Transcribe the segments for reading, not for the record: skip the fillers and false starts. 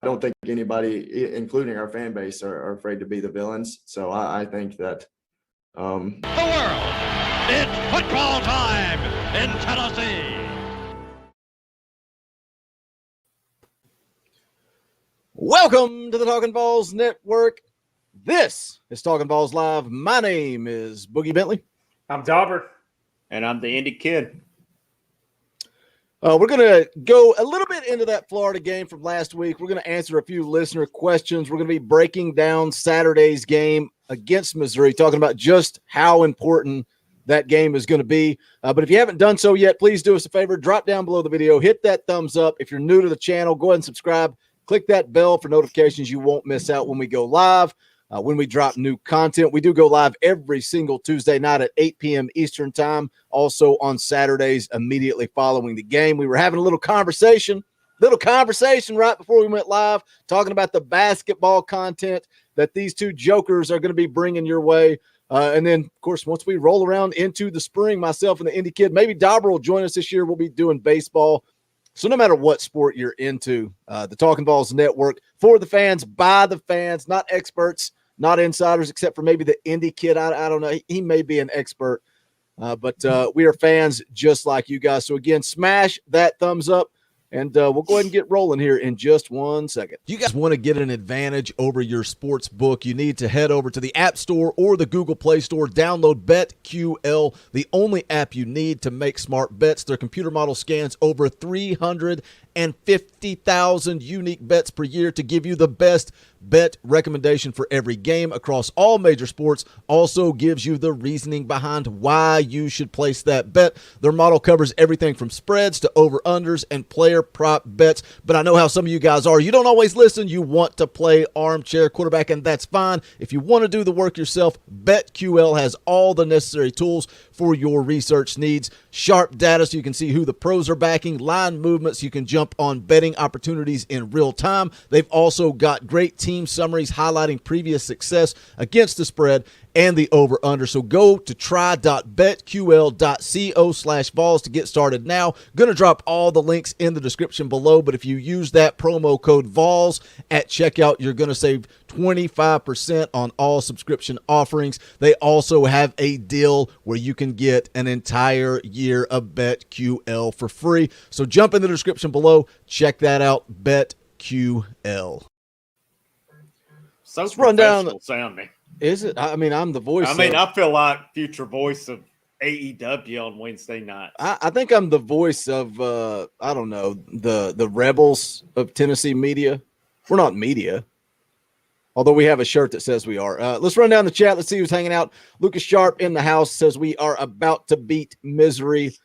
don't think anybody, including our fan base, are afraid to be the villains. So I think that the world, it's football time in Tennessee. Welcome to the Talkin VAWLS Network. This is Talkin VAWLS Live. My name is Boogie Bentley. I'm Dauber. And I'm the Indy Kid. We're going to go a little bit into that Florida game from last week. We're going to answer a few listener questions. We're going to be breaking down Saturday's game against Missouri, talking about just how important that game is going to be. But if you haven't done so yet, please do us a favor. Drop down below the video. Hit that thumbs up. If you're new to the channel, go ahead and subscribe. Click that bell for notifications. You won't miss out when we go live, when we drop new content. We do go live every single Tuesday night at 8 p.m. Eastern time, also on Saturdays immediately following the game. We were having a little conversation right before we went live, talking about the basketball content that these two jokers are going to be bringing your way. And then, of course, once we roll around into the spring, myself and the Indy Kid, maybe Dauber will join us this year. We'll be doing baseball. So no matter what sport you're into, the Talkin VAWLS Network, for the fans, by the fans, not experts, not insiders, except for maybe the Indy Kid. I don't know. He may be an expert, but we are fans just like you guys. So, again, smash that thumbs up, and we'll go ahead and get rolling here in just 1 second. You guys want to get an advantage over your sports book, you need to head over to the App Store or the Google Play Store. Download BetQL, the only app you need to make smart bets. Their computer model scans over 350,000 unique bets per year to give you the best bet recommendation for every game across all major sports. Also gives you the reasoning behind why you should place that bet. Their model covers everything from spreads to over-unders and player prop bets. But I know how some of you guys are. You don't always listen. You want to play armchair quarterback, and that's fine. If you want to do the work yourself, BetQL has all the necessary tools for your research needs. Sharp data so you can see who the pros are backing, line movements, you can jump on betting opportunities in real time. They've also got great team summaries highlighting previous success against the spread and the over-under. So go to try.betql.co/Vols to get started now. Going to drop all the links in the description below, but if you use that promo code VOLS at checkout, you're going to save 25% on all subscription offerings. They also have a deal where you can get an entire year of BetQL for free. So jump in the description below. Check that out, BetQL. So Let's run down sounding. Is it? I mean, I'm the voice. I feel like future voice of AEW on Wednesday nights. I think I'm the voice of, I don't know, the rebels of Tennessee media. We're not media, although we have a shirt that says we are. Let's run down the chat. Let's see who's hanging out. Lucas Sharp in the house says we are about to beat Missouri.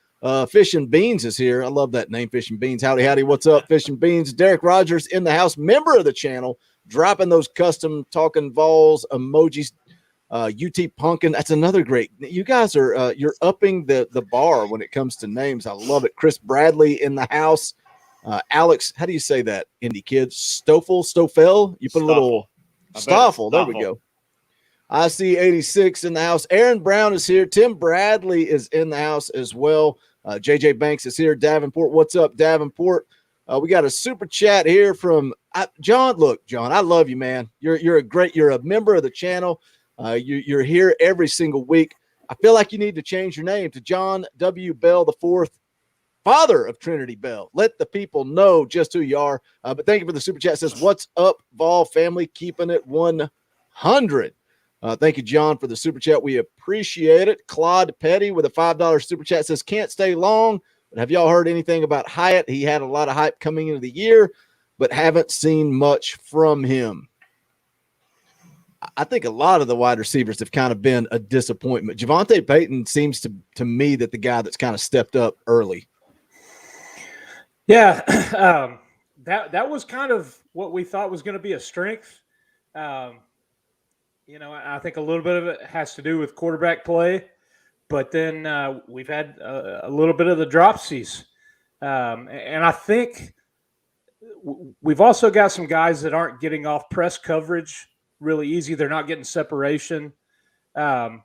Fish and Beans is here. I love that name, Fish and Beans. Howdy, howdy. What's up, Fish and Beans? Derek Rogers in the house, member of the channel, dropping those custom Talkin VAWLS emojis. UT Punkin, that's another great. You guys are you're upping the bar when it comes to names. I love it. Chris Bradley in the house. Alex, how do you say that, Indy Kids? Stoffel? You put a little Stoffel. There we go. I see 86 in the house. Aaron Brown is here. Tim Bradley is in the house as well. JJ Banks is here. Davenport, what's up, Davenport? We got a super chat here from John. Look, John, I love you, man. You're a member of the channel. You're here every single week. I feel like you need to change your name to John W. Bell IV, father of Trinity Bell. Let the people know just who you are. But thank you for the super chat. It says, what's up, Vol family? Keeping it 100. Thank you, John, for the super chat. We appreciate it. Claude Petty with a $5 super chat says, can't stay long. But have y'all heard anything about Hyatt? He had a lot of hype coming into the year, but haven't seen much from him. I think a lot of the wide receivers have kind of been a disappointment. Javonte Payton seems to me that the guy that's kind of stepped up early. Yeah, that was kind of what we thought was going to be a strength. I think a little bit of it has to do with quarterback play, but then we've had a little bit of the dropsies. And I think we've also got some guys that aren't getting off press coverage really easy. They're not getting separation. I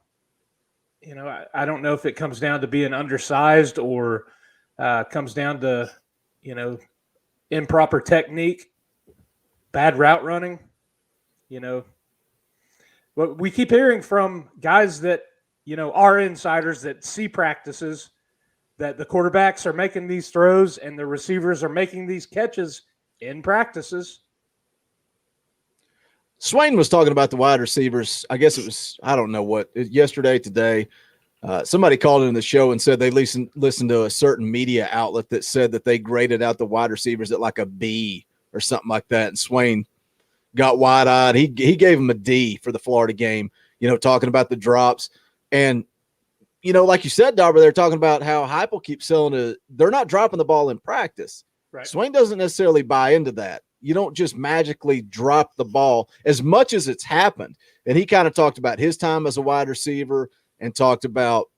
don't know if it comes down to being undersized or comes down to, improper technique. bad route running. You know, what we keep hearing from guys that, are insiders that see practices, that the quarterbacks are making these throws and the receivers are making these catches in practices. Swain was talking about the wide receivers. I guess it was, I don't know what, yesterday, today. Somebody called in the show and said they listened to a certain media outlet that said that they graded out the wide receivers at like a B or something like that. And Swain got wide-eyed. He gave him a D for the Florida game, talking about the drops. And, like you said, Darby, they're talking about how Heupel keeps selling they're not dropping the ball in practice. Right. Swain doesn't necessarily buy into that. You don't just magically drop the ball as much as it's happened. And he kind of talked about his time as a wide receiver and talked about,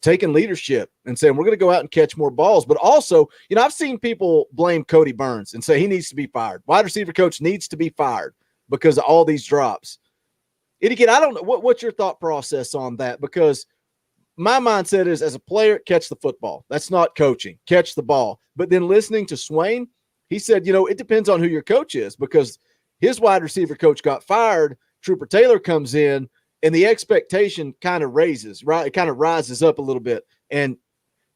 taking leadership and saying, we're going to go out and catch more balls. But also, I've seen people blame Cody Burns and say he needs to be fired. Wide receiver coach needs to be fired because of all these drops. Again, I don't know. What's your thought process on that? Because my mindset is, as a player, catch the football. That's not coaching. Catch the ball. But then listening to Swain, he said, it depends on who your coach is, because his wide receiver coach got fired. Trooper Taylor comes in, and the expectation kind of raises, right? It kind of rises up a little bit. And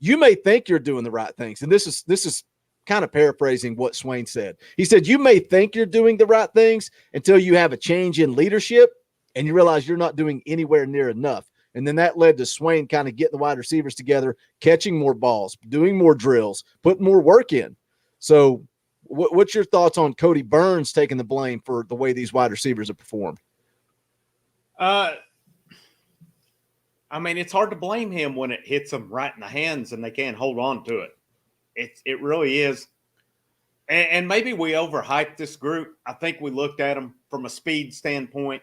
you may think you're doing the right things. And this is kind of paraphrasing what Swain said. He said, you may think you're doing the right things until you have a change in leadership and you realize you're not doing anywhere near enough. And then that led to Swain kind of getting the wide receivers together, catching more balls, doing more drills, putting more work in. So what's your thoughts on Cody Burns taking the blame for the way these wide receivers have performed? It's hard to blame him when it hits them right in the hands and they can't hold on to it. It really is. And maybe we overhyped this group. I think we looked at them from a speed standpoint.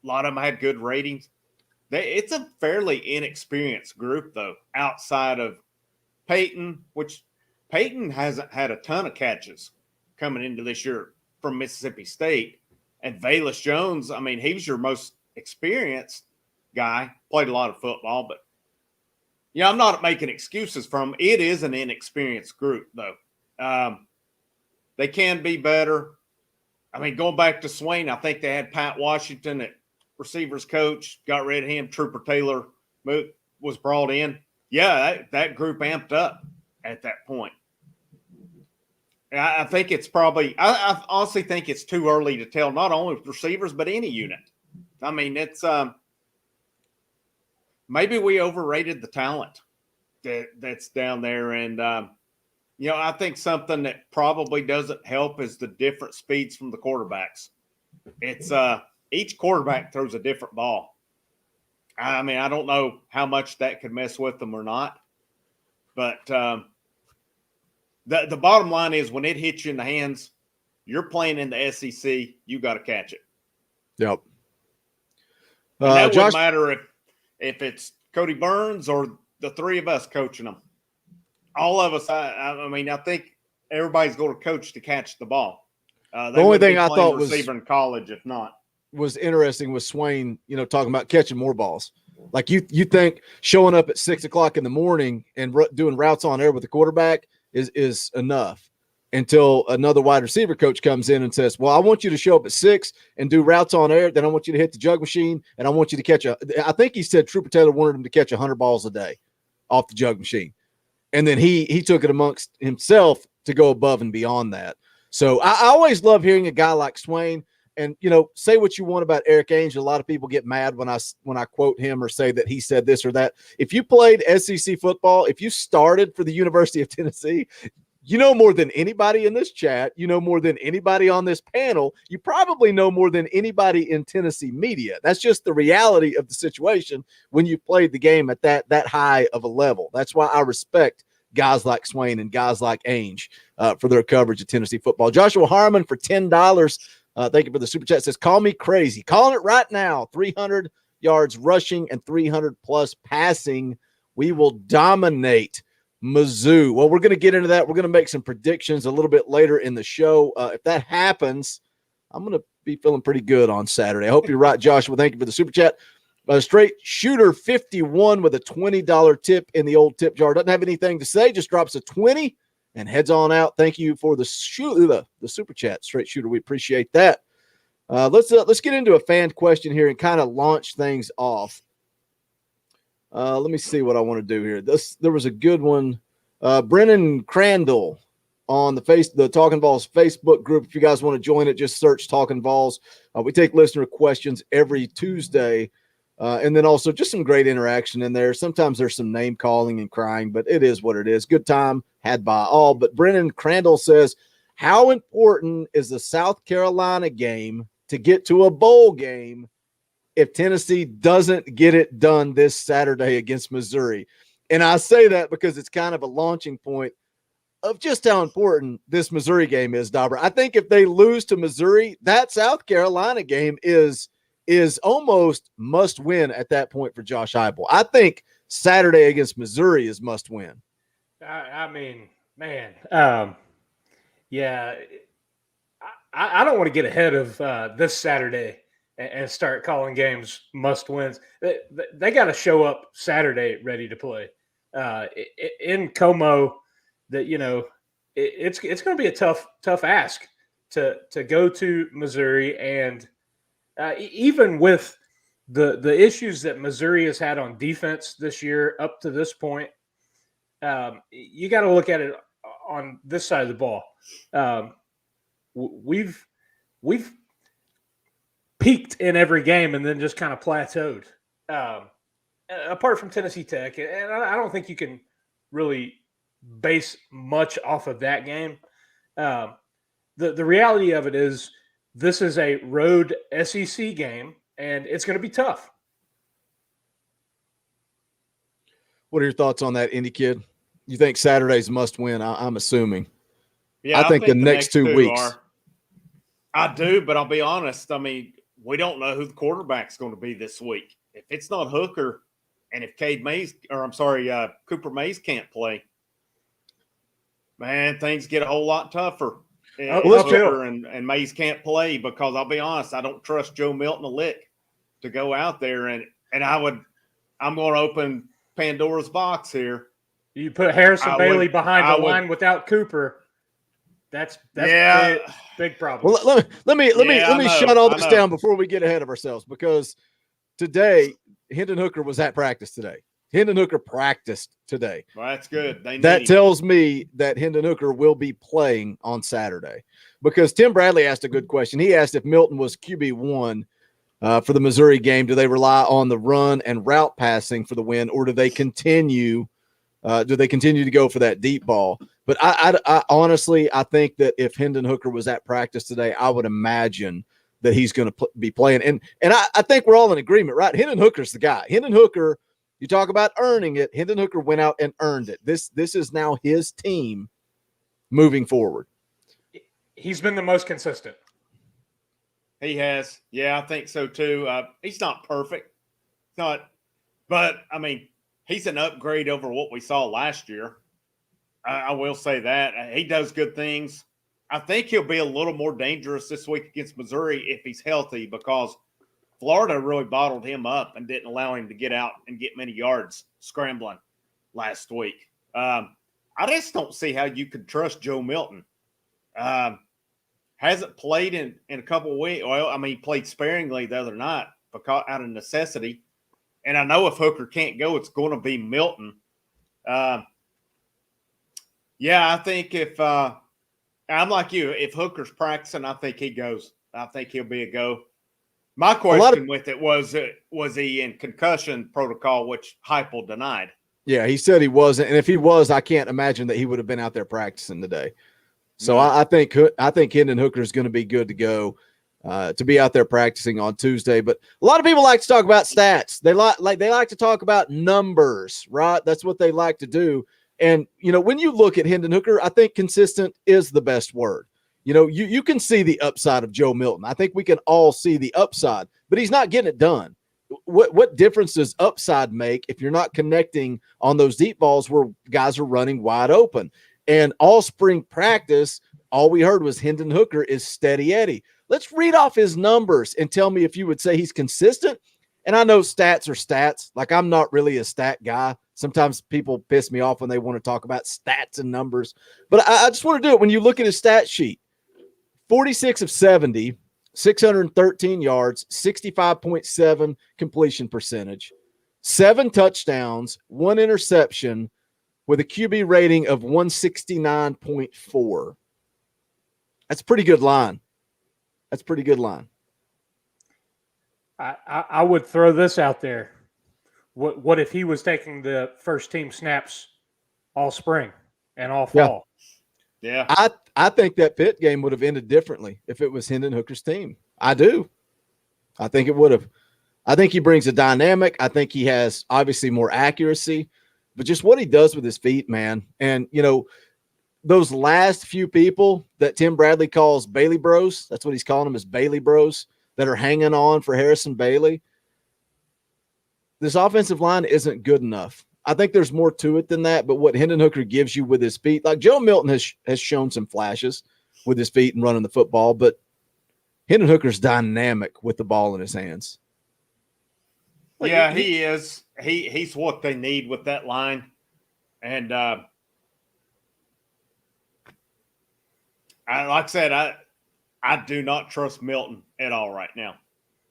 A lot of them had good ratings. It's a fairly inexperienced group, though, outside of Peyton, which Peyton hasn't had a ton of catches coming into this year from Mississippi State. And Velus Jones, he was your most experienced guy, played a lot of football, but I'm not making excuses for him. It is an inexperienced group, though. They can be better. Going back to Swain, I think they had Pat Washington at receivers coach, got rid of him. Trooper Taylor was brought in. Yeah, that group amped up at that point. I think it's probably – I honestly think it's too early to tell, not only with receivers, but any unit. It's maybe we overrated the talent that's down there. And, I think something that probably doesn't help is the different speeds from the quarterbacks. It's each quarterback throws a different ball. I don't know how much that could mess with them or not. But the bottom line is when it hits you in the hands, you're playing in the SEC, you got to catch it. Yep. And that Josh, wouldn't matter if it's Cody Burns or the three of us coaching them. All of us, I think everybody's going to coach to catch the ball. The only thing I thought receiver in college, if not, was interesting was Swain, talking about catching more balls. Like you think showing up at 6 o'clock in the morning and doing routes on air with the quarterback is enough until another wide receiver coach comes in and says, well, I want you to show up at 6 and do routes on air. Then I want you to hit the jug machine and I want you to catch I think he said Trooper Taylor wanted him to catch 100 balls a day off the jug machine. And then he took it amongst himself to go above and beyond that. So I always love hearing a guy like Swain. And, say what you want about Eric Ainge. A lot of people get mad when I quote him or say that he said this or that. If you played SEC football, if you started for the University of Tennessee, more than anybody in this chat, more than anybody on this panel, you probably know more than anybody in Tennessee media. That's just the reality of the situation when you played the game at that high of a level. That's why I respect guys like Swain and guys like Ainge for their coverage of Tennessee football. Joshua Harmon for $10. Thank you for the super chat. Says, call me crazy. Calling it right now. 300 yards rushing and 300 plus passing. We will dominate Mizzou. Well, we're going to get into that. We're going to make some predictions a little bit later in the show. If that happens, I'm going to be feeling pretty good on Saturday. I hope you're right, Joshua. Thank you for the super chat. Straight Shooter 51 with a $20 tip in the old tip jar. Doesn't have anything to say. Just drops a 20 and heads on out. Thank you for the super chat, Straight Shooter. We appreciate that. Let's get into a fan question here and kind of launch things off. Let me see what I want to do here. There was a good one. Brennan Crandall on the Talkin Vols Facebook group. If you guys want to join it, just search Talkin Vols. We take listener questions every Tuesday. And then also just some great interaction in there. Sometimes there's some name calling and crying, but it is what it is. Good time had by all. But Brennan Crandall says, how important is the South Carolina game to get to a bowl game if Tennessee doesn't get it done this Saturday against Missouri? And I say that because it's kind of a launching point of just how important this Missouri game is, Dauber. I think if they lose to Missouri, that South Carolina game is almost must win at that point for Josh Heupel. I think Saturday against Missouri is must win. I mean, man, yeah, I don't want to get ahead of this Saturday and start calling games must wins. They got to show up Saturday ready to play. In Como, that it's going to be a tough ask to go to Missouri, and even with the issues that Missouri has had on defense this year up to this point, you got to look at it on this side of the ball. We've peaked in every game and then just kind of plateaued. Apart from Tennessee Tech, and I don't think you can really base much off of that game. The reality of it is this is a road SEC game, and it's going to be tough. What are your thoughts on that, Indy Kid? You think Saturday's must win? I'm assuming. Yeah, I think the next 2 weeks. I do, but I'll be honest. I mean, we don't know who the quarterback's going to be this week. If it's not Hooker, and if Cooper Mays can't play, man, things get a whole lot tougher. Well, Hooker and Mays can't play, because I'll be honest, I don't trust Joe Milton a lick to go out there and I'm going to open Pandora's box here. You put Harrison Bailey behind the line without Cooper. That's big problem. Well, let me shut all this down before we get ahead of ourselves, because today Hendon Hooker was at practice today. Hendon Hooker practiced today. Well, that's good. That tells me that Hendon Hooker will be playing on Saturday, because Tim Bradley asked a good question. He asked if Milton was QB1 for the Missouri game, do they rely on the run and route passing for the win, or do they continue to go for that deep ball? But I honestly, I think that if Hendon Hooker was at practice today, I would imagine that he's going to be playing. And I think we're all in agreement, right? Hendon Hooker's the guy. Hendon Hooker, you talk about earning it. Hendon Hooker went out and earned it. This is now his team moving forward. He's been the most consistent. He has. Yeah, I think so too. He's not perfect. But I mean, he's an upgrade over what we saw last year. I will say that. He does good things. I think he'll be a little more dangerous this week against Missouri if he's healthy, because Florida really bottled him up and didn't allow him to get out and get many yards scrambling last week. I just don't see how you could trust Joe Milton. Hasn't played in a couple of weeks. Well, I mean, he played sparingly the other night because out of necessity. And I know if Hooker can't go, it's going to be Milton. Yeah, I think if I'm like you, if Hooker's practicing, I think he goes. I think he'll be a go. My question with it was he in concussion protocol, which Heupel denied. Yeah, he said he wasn't, and if he was, I can't imagine that he would have been out there practicing today. So no. I think Hendon Hooker is going to be good to go to be out there practicing on Tuesday. But a lot of people like to talk about stats. They like to talk about numbers, right? That's what they like to do. And when you look at Hendon Hooker, I think consistent is the best word. You can see the upside of Joe Milton. I think we can all see the upside, but he's not getting it done. What difference does upside make if you're not connecting on those deep balls where guys are running wide open? And all spring practice, all we heard was Hendon Hooker is steady Eddie. Let's read off his numbers and tell me if you would say he's consistent. And I know stats are stats. Like, I'm not really a stat guy. Sometimes people piss me off when they want to talk about stats and numbers, but I just want to do it. When you look at his stat sheet, 46 of 70, 613 yards, 65.7 completion percentage, 7 touchdowns, 1 interception with a QB rating of 169.4. That's a pretty good line. That's a pretty good line. I would throw this out there. What if he was taking the first team snaps all spring and all fall? Yeah. I think that Pitt game would have ended differently if it was Hendon Hooker's team. I do. I think it would have. I think he brings a dynamic. I think he has obviously more accuracy, but just what he does with his feet, man. And, you know, those last few people that Tim Bradley calls Bailey Bros, that's what he's calling them, is Bailey Bros, that are hanging on for Harrison Bailey. This offensive line isn't good enough. I think there's more to it than that, but what Hendon Hooker gives you with his feet, like Joe Milton has shown some flashes with his feet and running the football, but Hendon Hooker's dynamic with the ball in his hands. Yeah, he is. He's what they need with that line. And like I said, I do not trust Milton at all right now.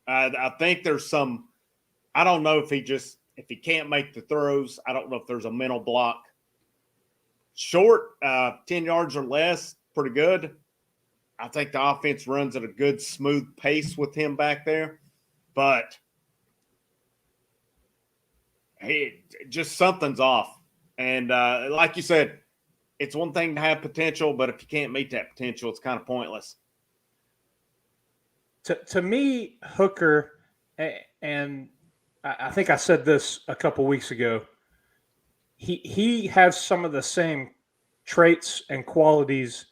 I think there's some – I don't know if he can't make the throws. I don't know if there's a mental block. Short, 10 yards or less, pretty good. I think the offense runs at a good, smooth pace with him back there. But just something's off. And like you said, it's one thing to have potential, but if you can't meet that potential, it's kind of pointless. To me, Hooker, and I think I said this a couple weeks ago, he has some of the same traits and qualities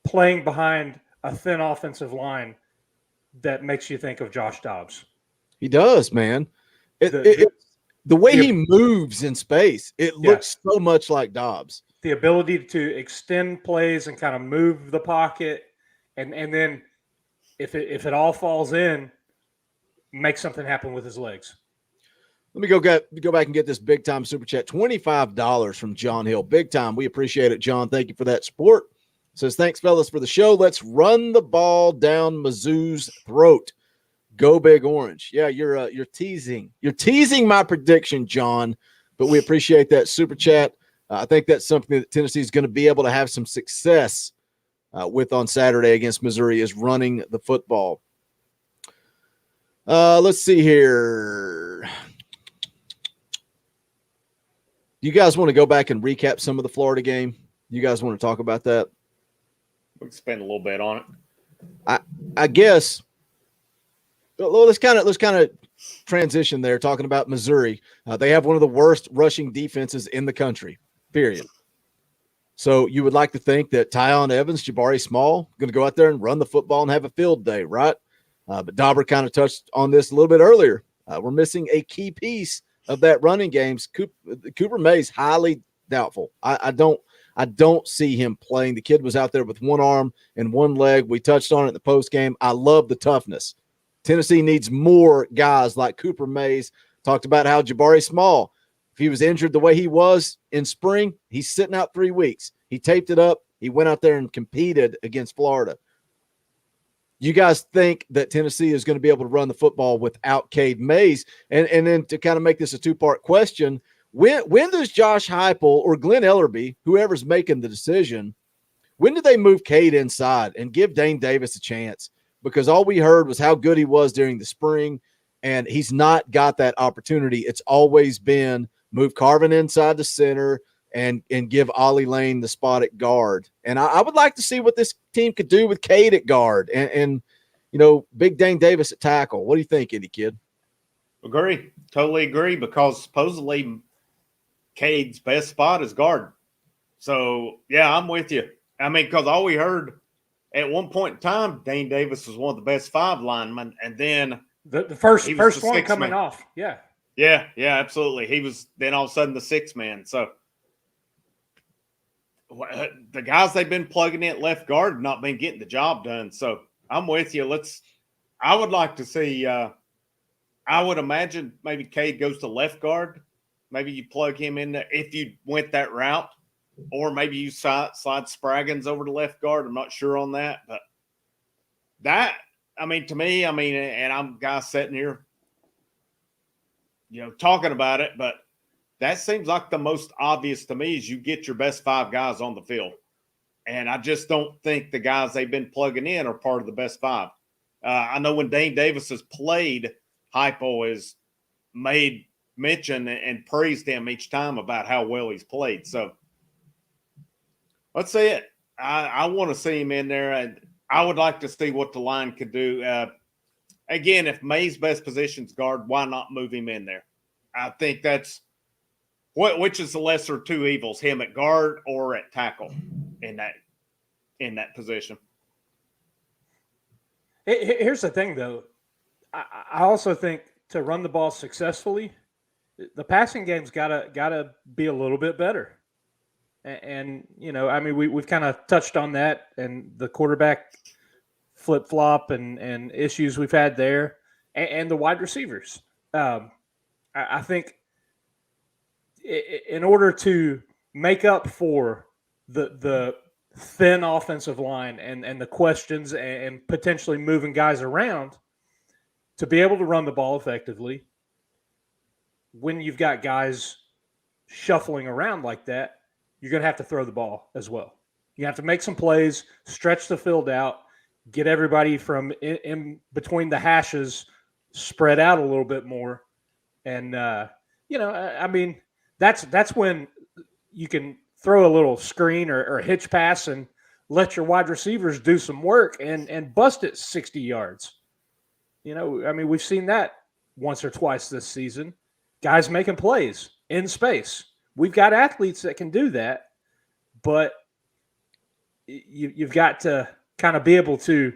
playing behind a thin offensive line that makes you think of Josh Dobbs. He does, man. The way he moves in space, it looks so much like Dobbs. The ability to extend plays and kind of move the pocket, and then if it all falls in, make something happen with his legs. Let me go back and get this big time super chat. $25 from John Hill. Big time. We appreciate it, John. Thank you for that support. Says, thanks, fellas, for the show. Let's run the ball down Mizzou's throat. Go Big Orange. Yeah, you're teasing. You're teasing my prediction, John, but we appreciate that super chat. I think that's something that Tennessee is going to be able to have some success with on Saturday against Missouri, is running the football. Let's see here. Do you guys want to go back and recap some of the Florida game? You guys want to talk about that? We can spend a little bit on it. I guess. Well, let's kind of transition there, talking about Missouri. They have one of the worst rushing defenses in the country, period. So you would like to think that Tyon Evans, Jabari Small, going to go out there and run the football and have a field day, right? But Dauber kind of touched on this a little bit earlier. We're missing a key piece of that running game. Cooper Mays, highly doubtful. I don't see him playing. The kid was out there with one arm and one leg. We touched on it in the post game. I love the toughness. Tennessee needs more guys like Cooper Mays. Talked about how Jabari Small, if he was injured the way he was in spring, he's sitting out 3 weeks. He taped it up. He went out there and competed against Florida. You guys think that Tennessee is going to be able to run the football without Cade Mays? And then to kind of make this a two-part question, when does Josh Heupel or Glenn Ellerby, whoever's making the decision, when do they move Cade inside and give Dane Davis a chance? Because all we heard was how good he was during the spring, and he's not got that opportunity. It's always been move Carvin inside the center and give Ollie Lane the spot at guard. And I would like to see what this team could do with Cade at guard and Big Dane Davis at tackle. What do you think, Eddie Kid? Agree. Totally agree, because supposedly Cade's best spot is guard. So, yeah, I'm with you. I mean, because all we heard at one point in time, Dane Davis was one of the best 5 linemen, and then the first the one coming off. Yeah. Yeah, absolutely. He was then all of a sudden the 6th man. So the guys they've been plugging in at left guard have not been getting the job done. So I'm with you. I would like to see I would imagine maybe Cade goes to left guard, maybe you plug him in there if you went that route, or maybe you slide Spraggins over to left guard. I'm not sure on that, but that, I mean, to me, I mean, and I'm guys sitting here, talking about it, but that seems like the most obvious to me is you get your best 5 guys on the field. And I just don't think the guys they've been plugging in are part of the best 5. I know when Dane Davis has played, Hypo has made mention and praised him each time about how well he's played. So let's see it. I want to see him in there, and I would like to see what the line could do. Again, if May's best position's guard, why not move him in there? I think that's which is the lesser of 2 evils, him at guard or at tackle in that position. Here's the thing, though. I also think to run the ball successfully, the passing game's gotta be a little bit better. And I mean, we've kind of touched on that and the quarterback flip flop and issues we've had there, and the wide receivers. I think in order to make up for the thin offensive line and the questions and potentially moving guys around, to be able to run the ball effectively when you've got guys shuffling around like that, you're going to have to throw the ball as well. You have to make some plays, stretch the field out, get everybody from in between the hashes spread out a little bit more. And, I mean, that's when you can throw a little screen or hitch pass and let your wide receivers do some work and bust it 60 yards. I mean, we've seen that once or twice this season. Guys making plays in space. We've got athletes that can do that, but you've got to kind of be able to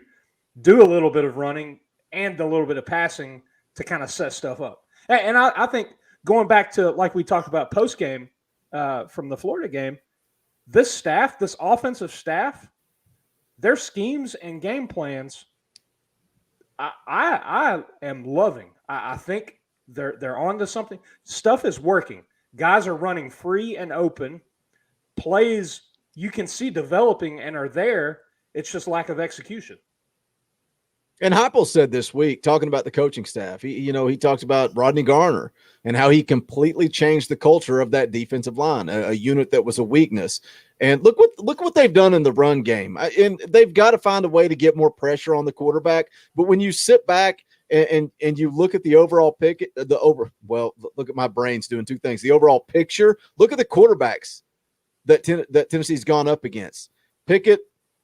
do a little bit of running and a little bit of passing to kind of set stuff up. And I think going back to, like we talked about post-game from the Florida game, this offensive staff, their schemes and game plans, I am loving. I think they're on to something. Stuff is working. Guys are running free and open. Plays you can see developing and are there. It's just lack of execution. And Heupel said this week, talking about the coaching staff, he talked about Rodney Garner and how he completely changed the culture of that defensive line, a unit that was a weakness. And look what they've done in the run game. And they've got to find a way to get more pressure on the quarterback. But when you sit back and you look at the overall look at my brain's doing 2 things. The overall picture, look at the quarterbacks that Tennessee's gone up against. Pickett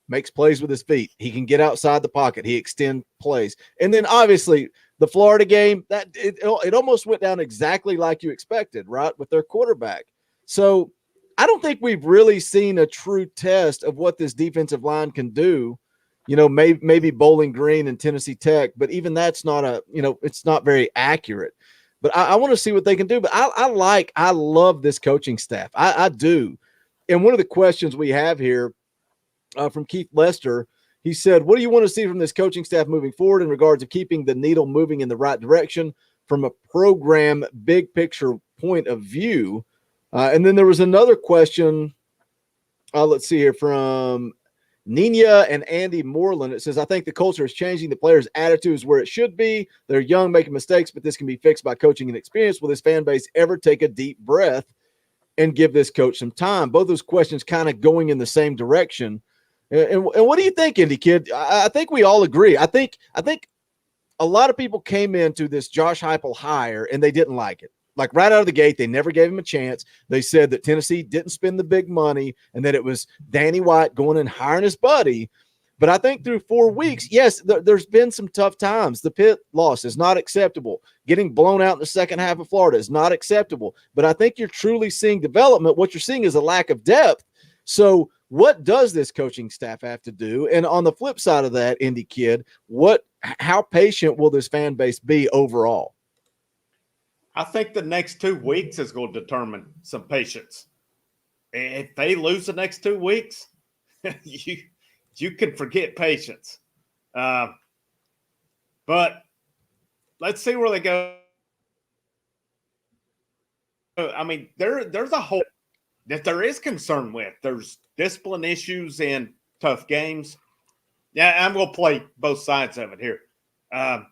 makes plays with his feet. He can get outside the pocket. He extend plays. And then obviously the Florida game, that it almost went down exactly like you expected, right, with their quarterback. So I don't think we've really seen a true test of what this defensive line can do. Maybe Bowling Green and Tennessee Tech, but even that's not it's not very accurate. But I want to see what they can do. But I love this coaching staff. I do. And one of the questions we have here from Keith Lester, he said, what do you want to see from this coaching staff moving forward in regards of keeping the needle moving in the right direction from a program big picture point of view? And then there was another question. Let's see here from Nina and Andy Moreland. It says, I think the culture is changing. The players' attitude is where it should be. They're young, making mistakes, but this can be fixed by coaching and experience. Will this fan base ever take a deep breath and give this coach some time? Both those questions kind of going in the same direction. And what do you think, Indy Kid? I think we all agree. I think a lot of people came into this Josh Heupel hire and they didn't like it. Like right out of the gate, they never gave him a chance. They said that Tennessee didn't spend the big money and that it was Danny White going and hiring his buddy. But I think through 4 weeks, yes, there's been some tough times. The Pitt loss is not acceptable. Getting blown out in the second half of Florida is not acceptable. But I think you're truly seeing development. What you're seeing is a lack of depth. So what does this coaching staff have to do? And on the flip side of that, Indy Kid, how patient will this fan base be overall? I think the next 2 weeks is going to determine some patience. If they lose the next 2 weeks, you can forget patience. But let's see where they go. I mean, there's a whole that there is concern with. There's discipline issues in tough games. Yeah, I'm going to play both sides of it here.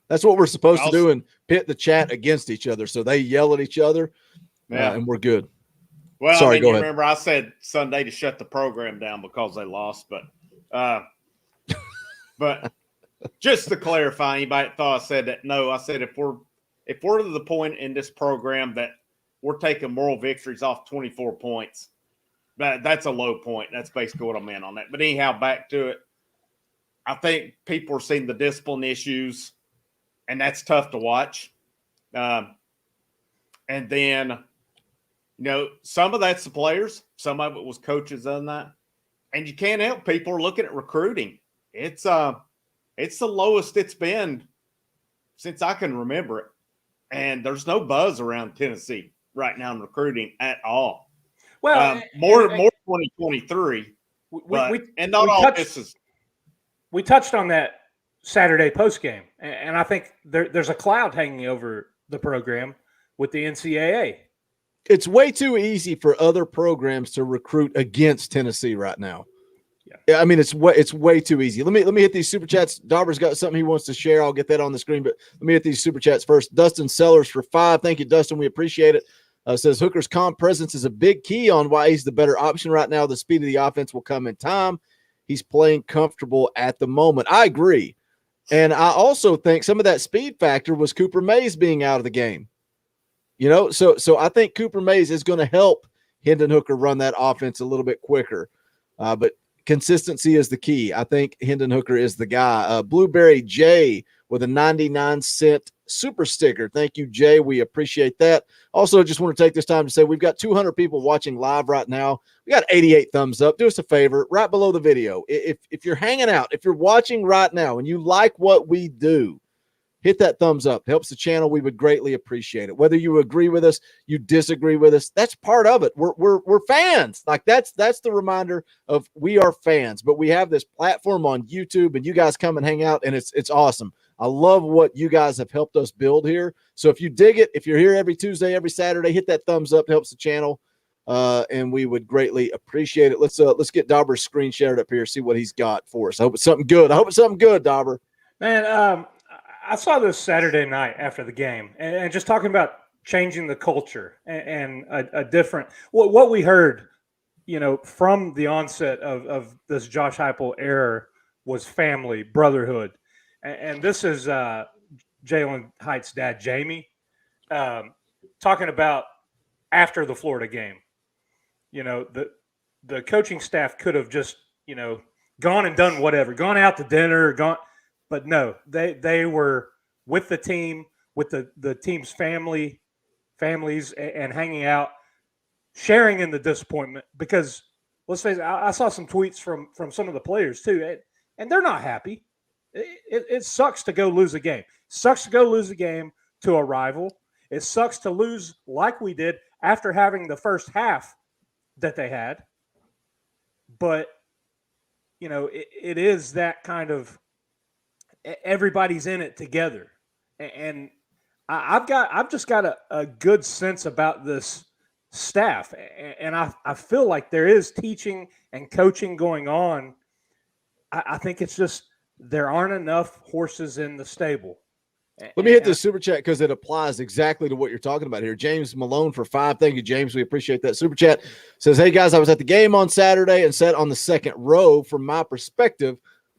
That's what we're supposed to Also- do, and pit the chat against each other. So they yell at each other, and we're good. Well, Sorry, I mean, go you ahead. remember I said Sunday to shut the program down because they lost, but just to clarify, anybody thought I said that? No, I said if we're to the point in this program that we're taking moral victories off 24 points, that's a low point. That's basically what I meant on that. But anyhow, back to it. I think people are seeing the discipline issues, and that's tough to watch. And then, some of that's the players, some of it was coaches on that. And you can't help people are looking at recruiting. It's the lowest it's been since I can remember it. And there's no buzz around Tennessee right now in recruiting at all. Well, more 2023. We touched on that Saturday postgame, and I think there's a cloud hanging over the program with the NCAA. It's way too easy for other programs to recruit against Tennessee right now. Yeah, I mean it's way too easy. Let me hit these super chats. Dauber's got something he wants to share. I'll get that on the screen, but let me hit these super chats first. Dustin Sellers for 5. Thank you, Dustin. We appreciate it. Says Hooker's calm presence is a big key on why he's the better option right now. The speed of the offense will come in time. He's playing comfortable at the moment. I agree. And I also think some of that speed factor was Cooper Mays being out of the game. So I think Cooper Mays is going to help Hendon Hooker run that offense a little bit quicker. But consistency is the key. I think Hendon Hooker is the guy. Blueberry J with a 99-cent super sticker. Thank you, Jay. We appreciate that. Also, just want to take this time to say we've got 200 people watching live right now. We got 88 thumbs up. Do us a favor, right below the video. If you're hanging out, if you're watching right now and you like what we do, hit that thumbs up. Helps the channel. We would greatly appreciate it. Whether you agree with us, you disagree with us, that's part of it. We're fans. Like that's the reminder of we are fans. But we have this platform on YouTube, and you guys come and hang out, and it's awesome. I love what you guys have helped us build here. So if you dig it, if you're here every Tuesday, every Saturday, hit that thumbs up. It helps the channel, and we would greatly appreciate it. Let's get Dauber's screen shared up here, see what he's got for us. I hope it's something good. Dauber. Man, I saw this Saturday night after the game, and just talking about changing the culture and a different what we heard, from the onset of this Josh Heupel era was family, brotherhood. And this is Jalen Hite's dad, Jamie, talking about after the Florida game. The coaching staff could have just, gone and done whatever, gone out to dinner, but no, they were with the team, with the team's families, and hanging out, sharing in the disappointment. Because let's face it, I saw some tweets from some of the players too, and they're not happy. It sucks to go lose a game. It sucks to go lose a game to a rival. It sucks to lose like we did after having the first half that they had. But, it is that kind of everybody's in it together. And I've just got a good sense about this staff. And I feel like there is teaching and coaching going on. I think it's just there aren't enough horses in the stable. Let me hit this super chat because it applies exactly to what you're talking about here. James Malone for 5. Thank you, James. We appreciate that super chat. Says, hey, guys, I was at the game on Saturday and sat on the second row. From my perspective,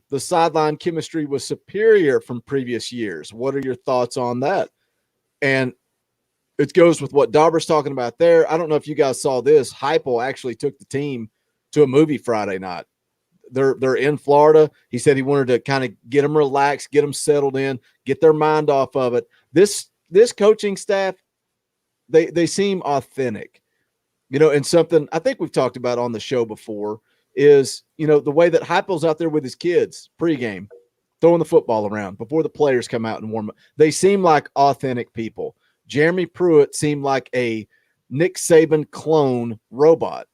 the sideline chemistry was superior from previous years. What are your thoughts on that? And it goes with what Dauber's talking about there. I don't know if you guys saw this. Heupel actually took the team to a movie Friday night. They're in Florida. He said he wanted to kind of get them relaxed, get them settled in, get their mind off of it. This coaching staff, they seem authentic, and something I think we've talked about on the show before is, the way that Heupel's out there with his kids pregame, throwing the football around before the players come out and warm up. They seem like authentic people. Jeremy Pruitt seemed like a Nick Saban clone robot.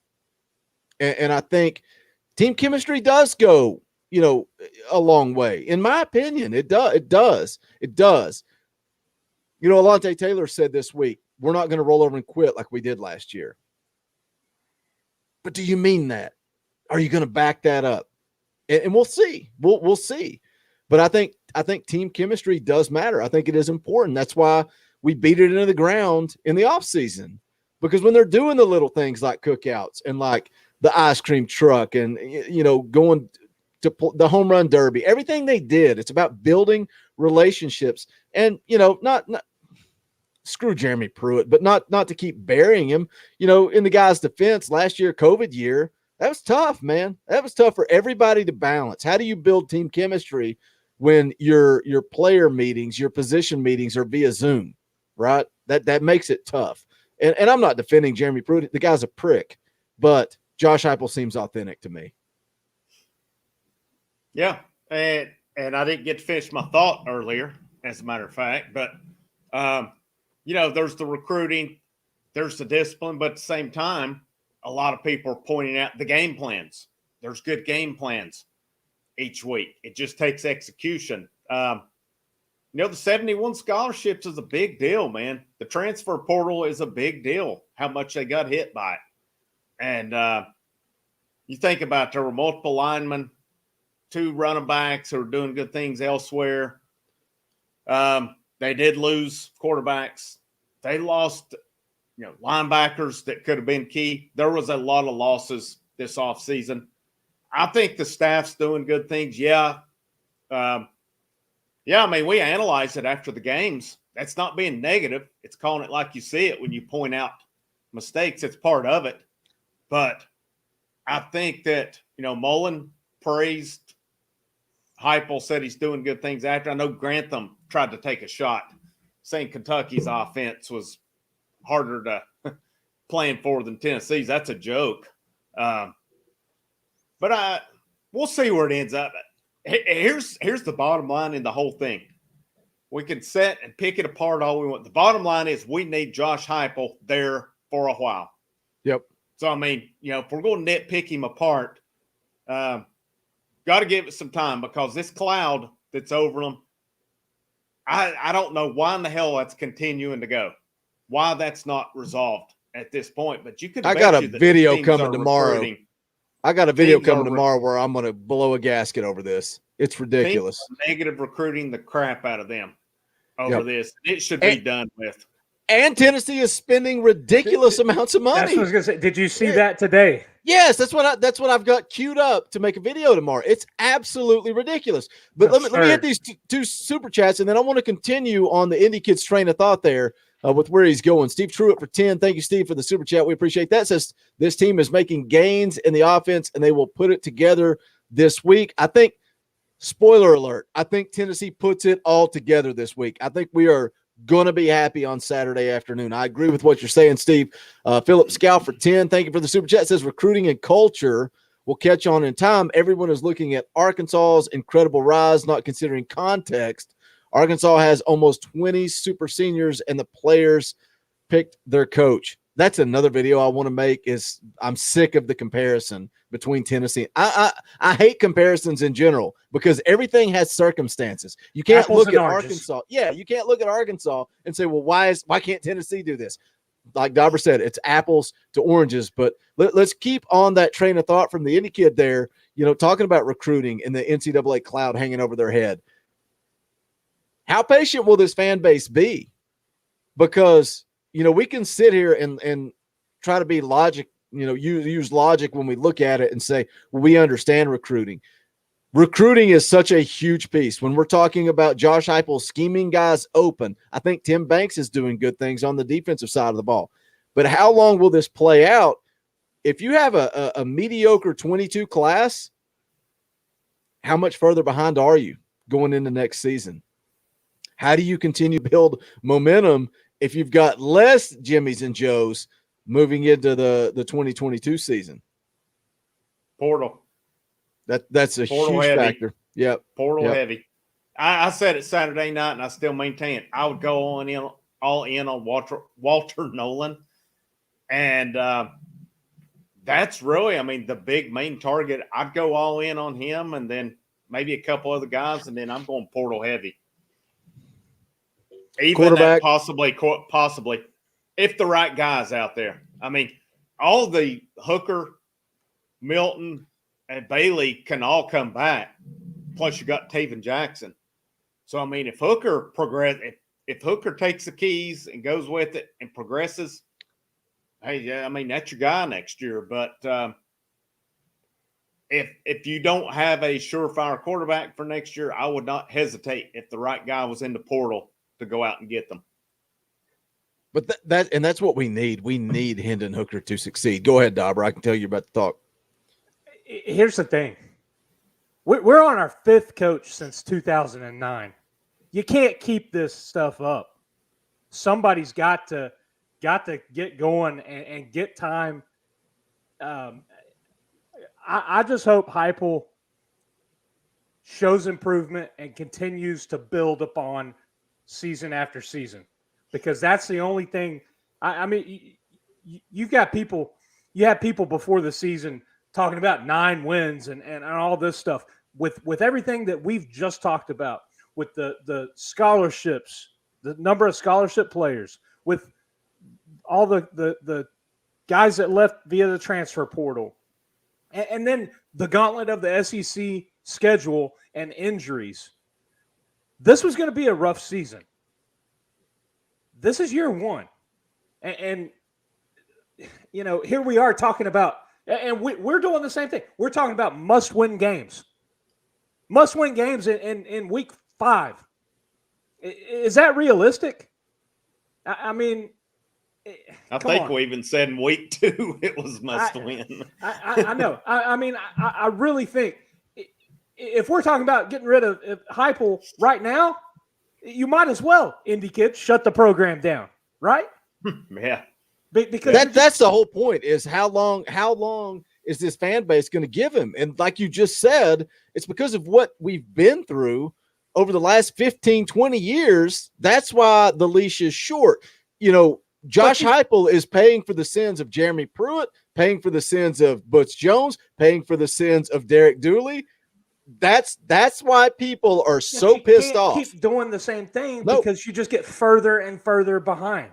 And I think team chemistry does go, a long way. In my opinion, it does. Alontae Taylor said this week, we're not going to roll over and quit like we did last year. But do you mean that? Are you going to back that up? And we'll see. We'll see. But I think team chemistry does matter. I think it is important. That's why we beat it into the ground in the offseason. Because when they're doing the little things like cookouts and like the ice cream truck and, going to the home run derby, everything they did, it's about building relationships and, not screw Jeremy Pruitt, but not to keep burying him, in the guy's defense last year, COVID year, that was tough, man. That was tough for everybody to balance. How do you build team chemistry when your player meetings, your position meetings are via Zoom, right? That makes it tough. And I'm not defending Jeremy Pruitt. The guy's a prick, but Josh Heupel seems authentic to me. Yeah, and I didn't get to finish my thought earlier, as a matter of fact. But, there's the recruiting, there's the discipline, but at the same time, a lot of people are pointing out the game plans. There's good game plans each week. It just takes execution. The 71 scholarships is a big deal, man. The transfer portal is a big deal, how much they got hit by it. And you think about there were multiple linemen, 2 running backs who are doing good things elsewhere. They did lose quarterbacks. They lost, linebackers that could have been key. There was a lot of losses this offseason. I think the staff's doing good things. Yeah. We analyze it after the games. That's not being negative. It's calling it like you see it when you point out mistakes. It's part of it. But I think that, Mullen praised Heupel, said he's doing good things after. I know Grantham tried to take a shot, saying Kentucky's offense was harder to playing for than Tennessee's. That's a joke. But we'll see where it ends up. Here's the bottom line in the whole thing. We can set and pick it apart all we want. The bottom line is we need Josh Heupel there for a while. Yep. So, if we're going to nitpick him apart, got to give it some time because this cloud that's over him, I don't know why in the hell that's continuing to go, why that's not resolved at this point. But you could. I got a video coming tomorrow. I got a video coming tomorrow where I'm going to blow a gasket over this. It's ridiculous. Negative recruiting the crap out of them over this. It should be done with. And Tennessee is spending ridiculous amounts of money. That's what I was going to say. Did you see that today? Yes, that's what I've got queued up to make a video tomorrow. It's absolutely ridiculous. But let me hit these two super chats, and then I want to continue on the Indy Kids train of thought there with where he's going. Steve Truitt for 10. Thank you, Steve, for the super chat. We appreciate that. Says this team is making gains in the offense, and they will put it together this week. I think, spoiler alert, I think Tennessee puts it all together this week. I think we are going to be happy on Saturday afternoon. I agree with what you're saying, Steve. Philip Scout for 10. Thank you for the super chat. Says recruiting and culture will catch on in time. Everyone is looking at Arkansas's incredible rise, not considering context. Arkansas has almost 20 super seniors, and the players picked their coach. That's another video I want to make. Is I'm sick of the comparison between Tennessee. I hate comparisons in general because everything has circumstances. You can't look at Arkansas. Yeah, you can't look at Arkansas and say, well, why can't Tennessee do this? Like Dauber said, it's apples to oranges. But let's keep on that train of thought from the Indy kid there, talking about recruiting and the NCAA cloud hanging over their head. How patient will this fan base be? Because, we can sit here and try to be logic, use logic when we look at it and say, well, we understand recruiting. Recruiting is such a huge piece. When we're talking about Josh Heupel scheming guys open, I think Tim Banks is doing good things on the defensive side of the ball. But how long will this play out? If you have a mediocre 22 class, how much further behind are you going into next season? How do you continue to build momentum if you've got less Jimmys and Joes moving into the 2022 season? Portal. That's a Portal huge heavy. Factor. Yep. Portal heavy. I said it Saturday night, and I still maintain it. I would go all in on Walter Nolan. And that's really, the big main target. I'd go all in on him and then maybe a couple other guys, and then I'm going portal heavy. Even quarterback, possibly. if the right guy's out there. I mean, all the Hooker, Milton, and Bailey can all come back. Plus, you got Taven Jackson. So, I mean, if Hooker if Hooker takes the keys and goes with it and progresses, hey, yeah, I mean, that's your guy next year. But if you don't have a surefire quarterback for next year, I would not hesitate if the right guy was in the portal to go out and get them. But that's what we need. We need Hendon Hooker to succeed. Go ahead, Dauber. I can tell you about the talk. Here's the thing. We're on our 5th coach since 2009. You can't keep this stuff up. Somebody's got to get going and get time. I just hope Heupel shows improvement and continues to build upon season after season, because that's the only thing. I mean, you have people before the season talking about 9 wins and all this stuff. With everything that we've just talked about, with the scholarships, the number of scholarship players, with all the guys that left via the transfer portal, and then the gauntlet of the SEC schedule and injuries, this was going to be a rough season. This is year 1. And you know, here we are talking about, and we're doing the same thing. We're talking about must-win games. Must-win games in week 5. Is that realistic? I mean, I think we even said in week 2 it was must-win. I know. I mean, I really think if we're talking about getting rid of Heupel right now, you might as well, Indy kids, shut the program down, right? Yeah. Because That's the whole point, is how long is this fan base going to give him? And like you just said, it's because of what we've been through over the last 15, 20 years. That's why the leash is short. You know, Josh Heupel is paying for the sins of Jeremy Pruitt, paying for the sins of Butch Jones, paying for the sins of Derek Dooley. That's why people are so pissed off. Keep doing the same thing because you just get further and further behind.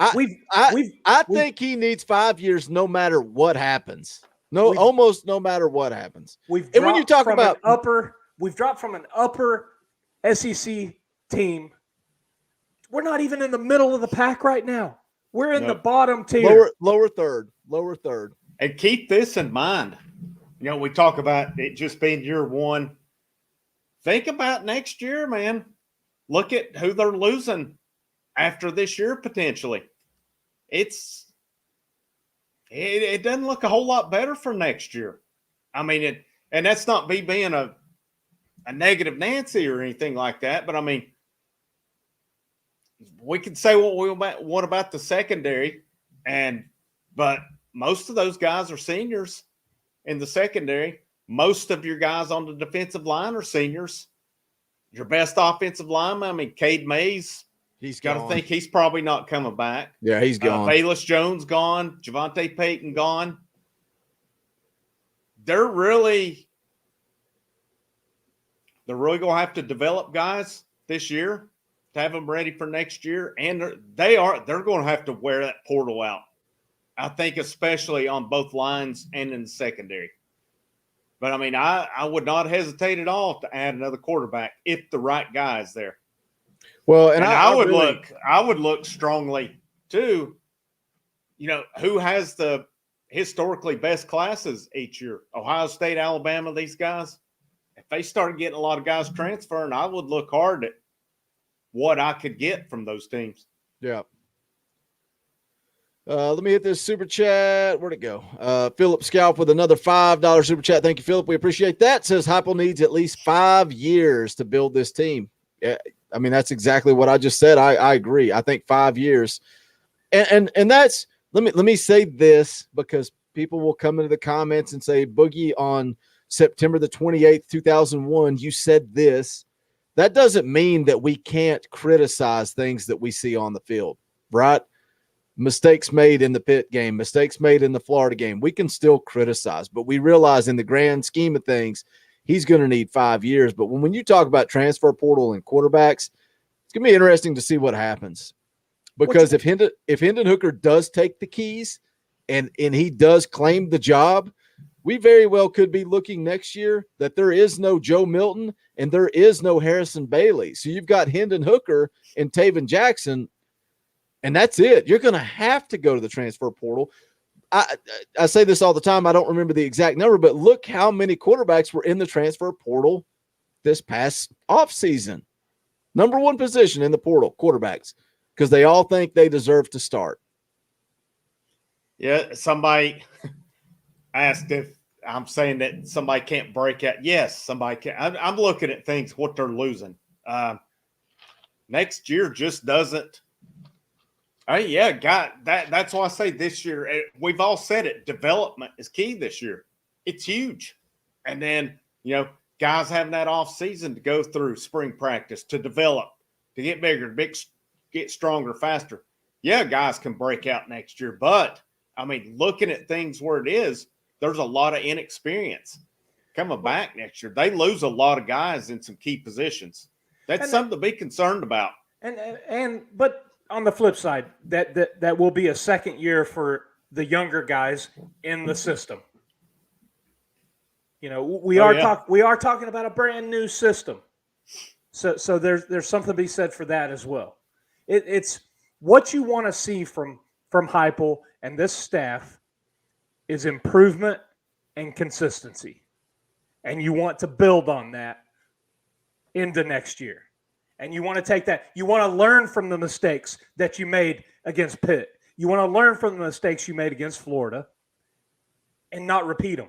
I think he needs 5 years no matter what happens. Almost no matter what happens. We've dropped from an upper SEC team. We're not even in the middle of the pack right now. We're in the bottom tier. Lower third. And keep this in mind. You know, we talk about it just being year 1. Think about next year, man. Look at who they're losing after this year potentially. It doesn't look a whole lot better for next year. I mean, and that's not me being a negative Nancy or anything like that, but I mean, we can say what about the secondary, but most of those guys are seniors in the secondary. Most of your guys on the defensive line are seniors. Your best offensive lineman, I mean, Cade Mays, he's got to think he's probably not coming back. Yeah, he's gone. Bayless Jones gone. Javonte Payton gone. They're really going to have to develop guys this year to have them ready for next year. And they're going to have to wear that portal out. I think especially on both lines and in the secondary. But I mean, I would not hesitate at all to add another quarterback if the right guy is there. Well, and I would look strongly too. You know, who has the historically best classes each year? Ohio State, Alabama, these guys. If they started getting a lot of guys transferring, I would look hard at what I could get from those teams. Yeah. Let me hit this super chat. Where'd it go? Philip Scalp with another $5 super chat. Thank you, Philip. We appreciate that. Says Heupel needs at least 5 years to build this team. Yeah, I mean, that's exactly what I just said. I agree. I think 5 years. And that's let me say this, because people will come into the comments and say, Boogie, on September the 28th, 2001, you said this. That doesn't mean that we can't criticize things that we see on the field, right? Mistakes made in the Pitt game, mistakes made in the Florida game. We can still criticize, but we realize in the grand scheme of things, he's going to need 5 years. But when you talk about transfer portal and quarterbacks, it's going to be interesting to see what happens. because if Hendon Hooker does take the keys and he does claim the job, we very well could be looking next year that there is no Joe Milton and there is no Harrison Bailey. So you've got Hendon Hooker and Taven Jackson, and that's it. You're going to have to go to the transfer portal. I say this all the time. I don't remember the exact number, but look how many quarterbacks were in the transfer portal this past offseason. Number one position in the portal, quarterbacks, because they all think they deserve to start. Yeah, somebody asked if I'm saying that somebody can't break out. Yes, somebody can. I'm looking at things, what they're losing. Next year just doesn't. That's why I say this year, we've all said it, development is key this year. It's huge. And then, guys having that off season to go through spring practice, to develop, to get bigger, get stronger, faster. Yeah, guys can break out next year. But, looking at things where it is, there's a lot of inexperience coming back next year. They lose a lot of guys in some key positions. That's something to be concerned about. But on the flip side, that will be a second year for the younger guys in the system. We are talking about a brand new system. So there's something to be said for that as well. It's what you want to see from Heupel and this staff is improvement and consistency. And you want to build on that into next year. And you want to take that. You want to learn from the mistakes that you made against Pitt. You want to learn from the mistakes you made against Florida and not repeat them.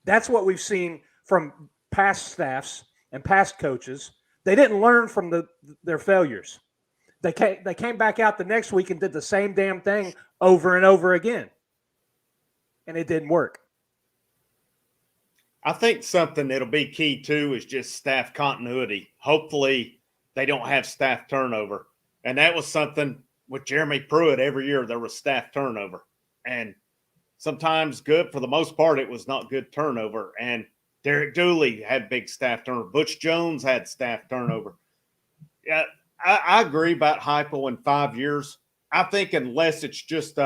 That's what we've seen from past staffs and past coaches. They didn't learn from their failures. They came back out the next week and did the same damn thing over and over again. And it didn't work. I think something that'll be key, too, is just staff continuity. Hopefully they don't have staff turnover. And that was something with Jeremy Pruitt every year. There was staff turnover. And sometimes good. For the most part, it was not good turnover. And Derek Dooley had big staff turnover. Butch Jones had staff turnover. Yeah, I agree about Heupel in 5 years. I think unless it's just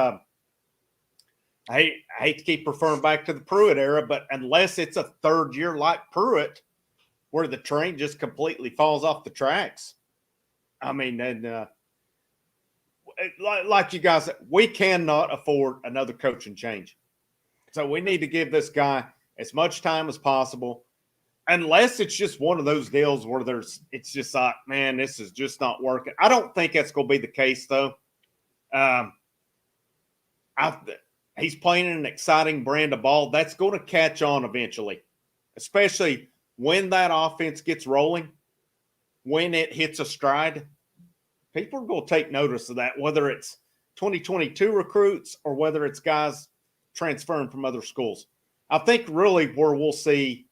I hate to keep referring back to the Pruitt era, but unless it's a third year like Pruitt, where the train just completely falls off the tracks. Like you guys said, we cannot afford another coaching change. So we need to give this guy as much time as possible, unless it's just one of those deals where it's just like, man, this is just not working. I don't think that's going to be the case, though. He's playing an exciting brand of ball. That's going to catch on eventually, especially when that offense gets rolling, when it hits a stride. People are going to take notice of that, whether it's 2022 recruits or whether it's guys transferring from other schools. I think really where we'll see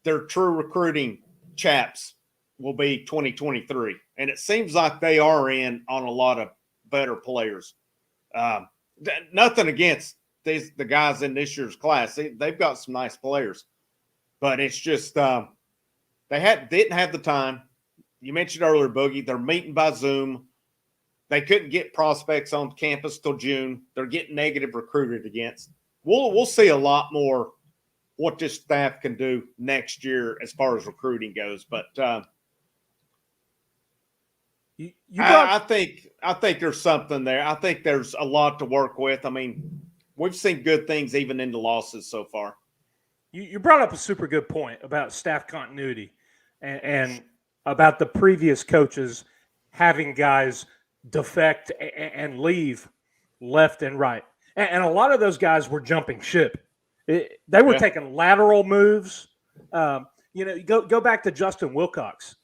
their true recruiting chaps will be 2023. And it seems like they are in on a lot of better players. Nothing against the guys in this year's class. They've got some nice players. But it's just they didn't have the time. You mentioned earlier, Boogie, they're meeting by Zoom. They couldn't get prospects on campus till June. They're getting negative recruited against. We'll see a lot more what this staff can do next year as far as recruiting goes. But I think there's something there. I think there's a lot to work with. We've seen good things even in the losses so far. You brought up a super good point about staff continuity and about the previous coaches having guys defect and leave left and right. And a lot of those guys were jumping ship. They were taking lateral moves. Go back to Justin Wilcox.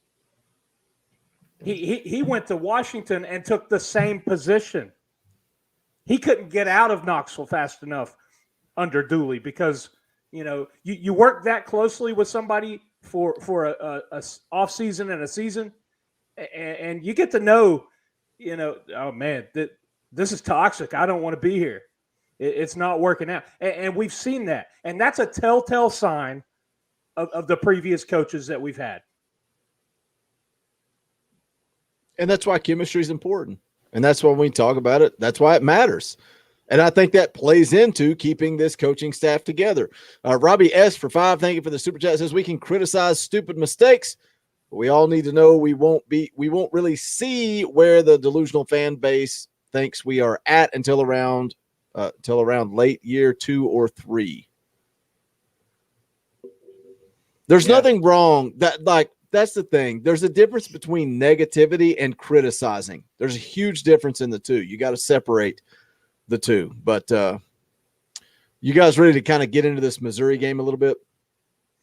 He went to Washington and took the same position. He couldn't get out of Knoxville fast enough under Dooley because you work that closely with somebody for a off season and a season, and you get to know, oh man, this is toxic. I don't want to be here. It's not working out, and we've seen that, and that's a telltale sign of the previous coaches that we've had. And that's why chemistry is important. And that's why when we talk about it, that's why it matters. And I think that plays into keeping this coaching staff together. Robbie S. for 5, thank you for the super chat, says we can criticize stupid mistakes, but we all need to know we won't really see where the delusional fan base thinks we are at until around late year 2 or 3. There's nothing wrong. That's the thing. There's a difference between negativity and criticizing. There's a huge difference in the two. You got to separate the two. But you guys ready to kind of get into this Missouri game a little bit?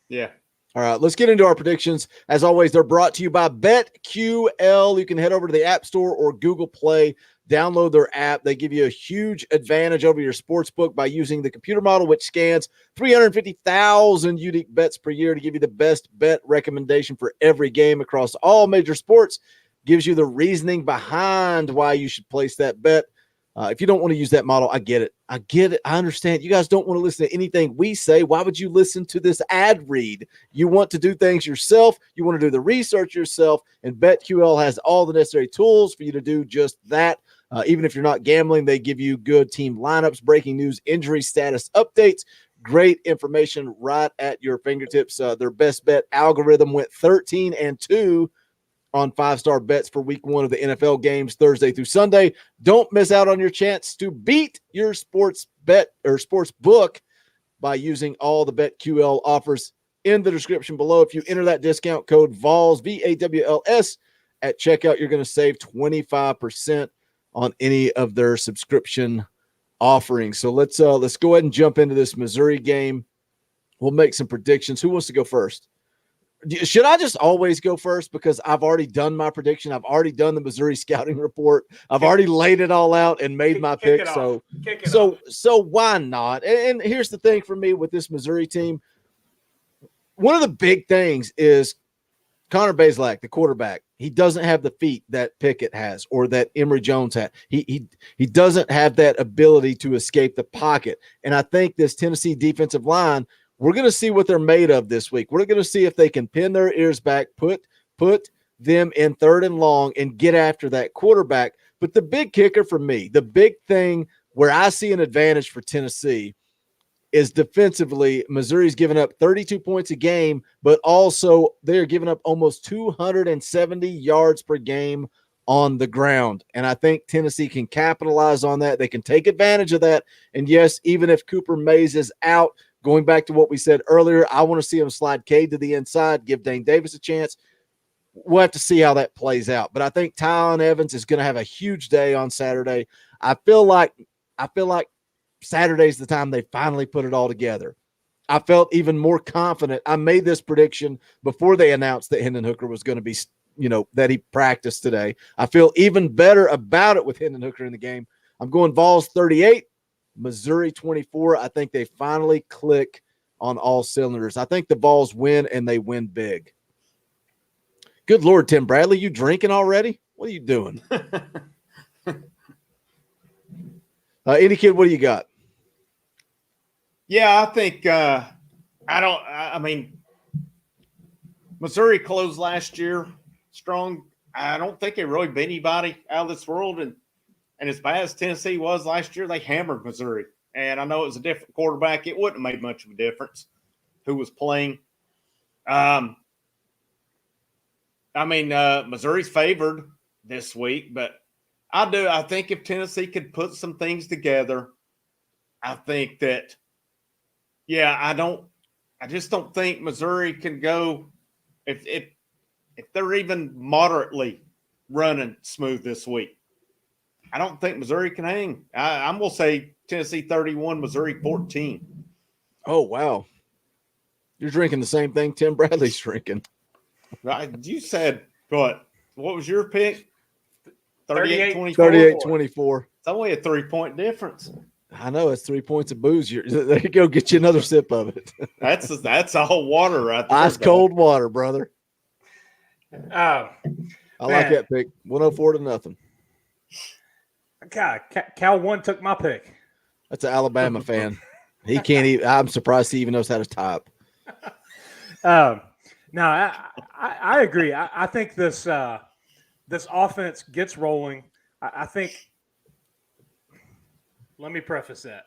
Yeah. All right, let's get into our predictions. As always, they're brought to you by BetQL. You can head over to the App Store or Google Play, download their app. They give you a huge advantage over your sports book by using the computer model, which scans 350,000 unique bets per year to give you the best bet recommendation for every game across all major sports. Gives you the reasoning behind why you should place that bet. If you don't want to use that model, I get it. I understand. You guys don't want to listen to anything we say. Why would you listen to this ad read? You want to do things yourself. You want to do the research yourself. And BetQL has all the necessary tools for you to do just that. Even if you're not gambling, they give you good team lineups, breaking news, injury status updates, great information right at your fingertips. Their best bet algorithm went 13-2 on 5-star bets for week 1 of the NFL games Thursday through Sunday. Don't miss out on your chance to beat your sports bet or sports book by using all the BetQL offers in the description below. If you enter that discount code VAWLS, VAWLS, at checkout, you're going to save 25% on any of their subscription offerings. So let's go ahead and jump into this Missouri game. We'll make some predictions. Who wants to go first? Should I just always go first because I've already done my prediction? I've already done the Missouri scouting report. I've already laid it all out and made my pick. So why not? And here's the thing for me with this Missouri team. One of the big things is Connor Bazelak, the quarterback. He doesn't have the feet that Pickett has or that Emory Jones had. He doesn't have that ability to escape the pocket. And I think this Tennessee defensive line, we're going to see what they're made of this week. We're going to see if they can pin their ears back, put them in 3rd and long, and get after that quarterback. But the big kicker for me, the big thing where I see an advantage for Tennessee is defensively. Missouri's given up 32 points a game, but also they're giving up almost 270 yards per game on the ground. And I think Tennessee can capitalize on that. They can take advantage of that. And yes, even if Cooper Mays is out, going back to what we said earlier, I want to see him slide Cade to the inside, give Dane Davis a chance. We'll have to see how that plays out. But I think Tylen Evans is going to have a huge day on Saturday. I feel like Saturday's the time they finally put it all together. I felt even more confident. I made this prediction before they announced that Hendon Hooker was going to be, that he practiced today. I feel even better about it with Hendon Hooker in the game. I'm going Vols 38. Missouri 24. I think they finally click on all cylinders. I think the Vols win, and they win big. Good Lord, Tim Bradley, you drinking already? What are you doing? Any kid, what do you got? Yeah, I think Missouri closed last year strong. I don't think it really beat anybody out of this world. And as bad as Tennessee was last year, they hammered Missouri. And I know it was a different quarterback. It wouldn't have made much of a difference who was playing. Missouri's favored this week, but I think if Tennessee could put some things together, I think that, I just don't think Missouri can go if they're even moderately running smooth this week. I don't think Missouri can hang. I'm going to say Tennessee 31, Missouri 14. Oh, wow. You're drinking the same thing Tim Bradley's drinking. Right. You said, what was your pick? 38-24. 38-24. It's only a 3-point difference. I know. It's 3 points of booze. There you go. Get you another sip of it. That's all water right there. Ice cold water, brother. I like that pick. 104-0. God, Cal 1 took my pick. That's an Alabama fan. He can't even. I'm surprised he even knows how to type. No, I agree. I think this this offense gets rolling, I think, let me preface that.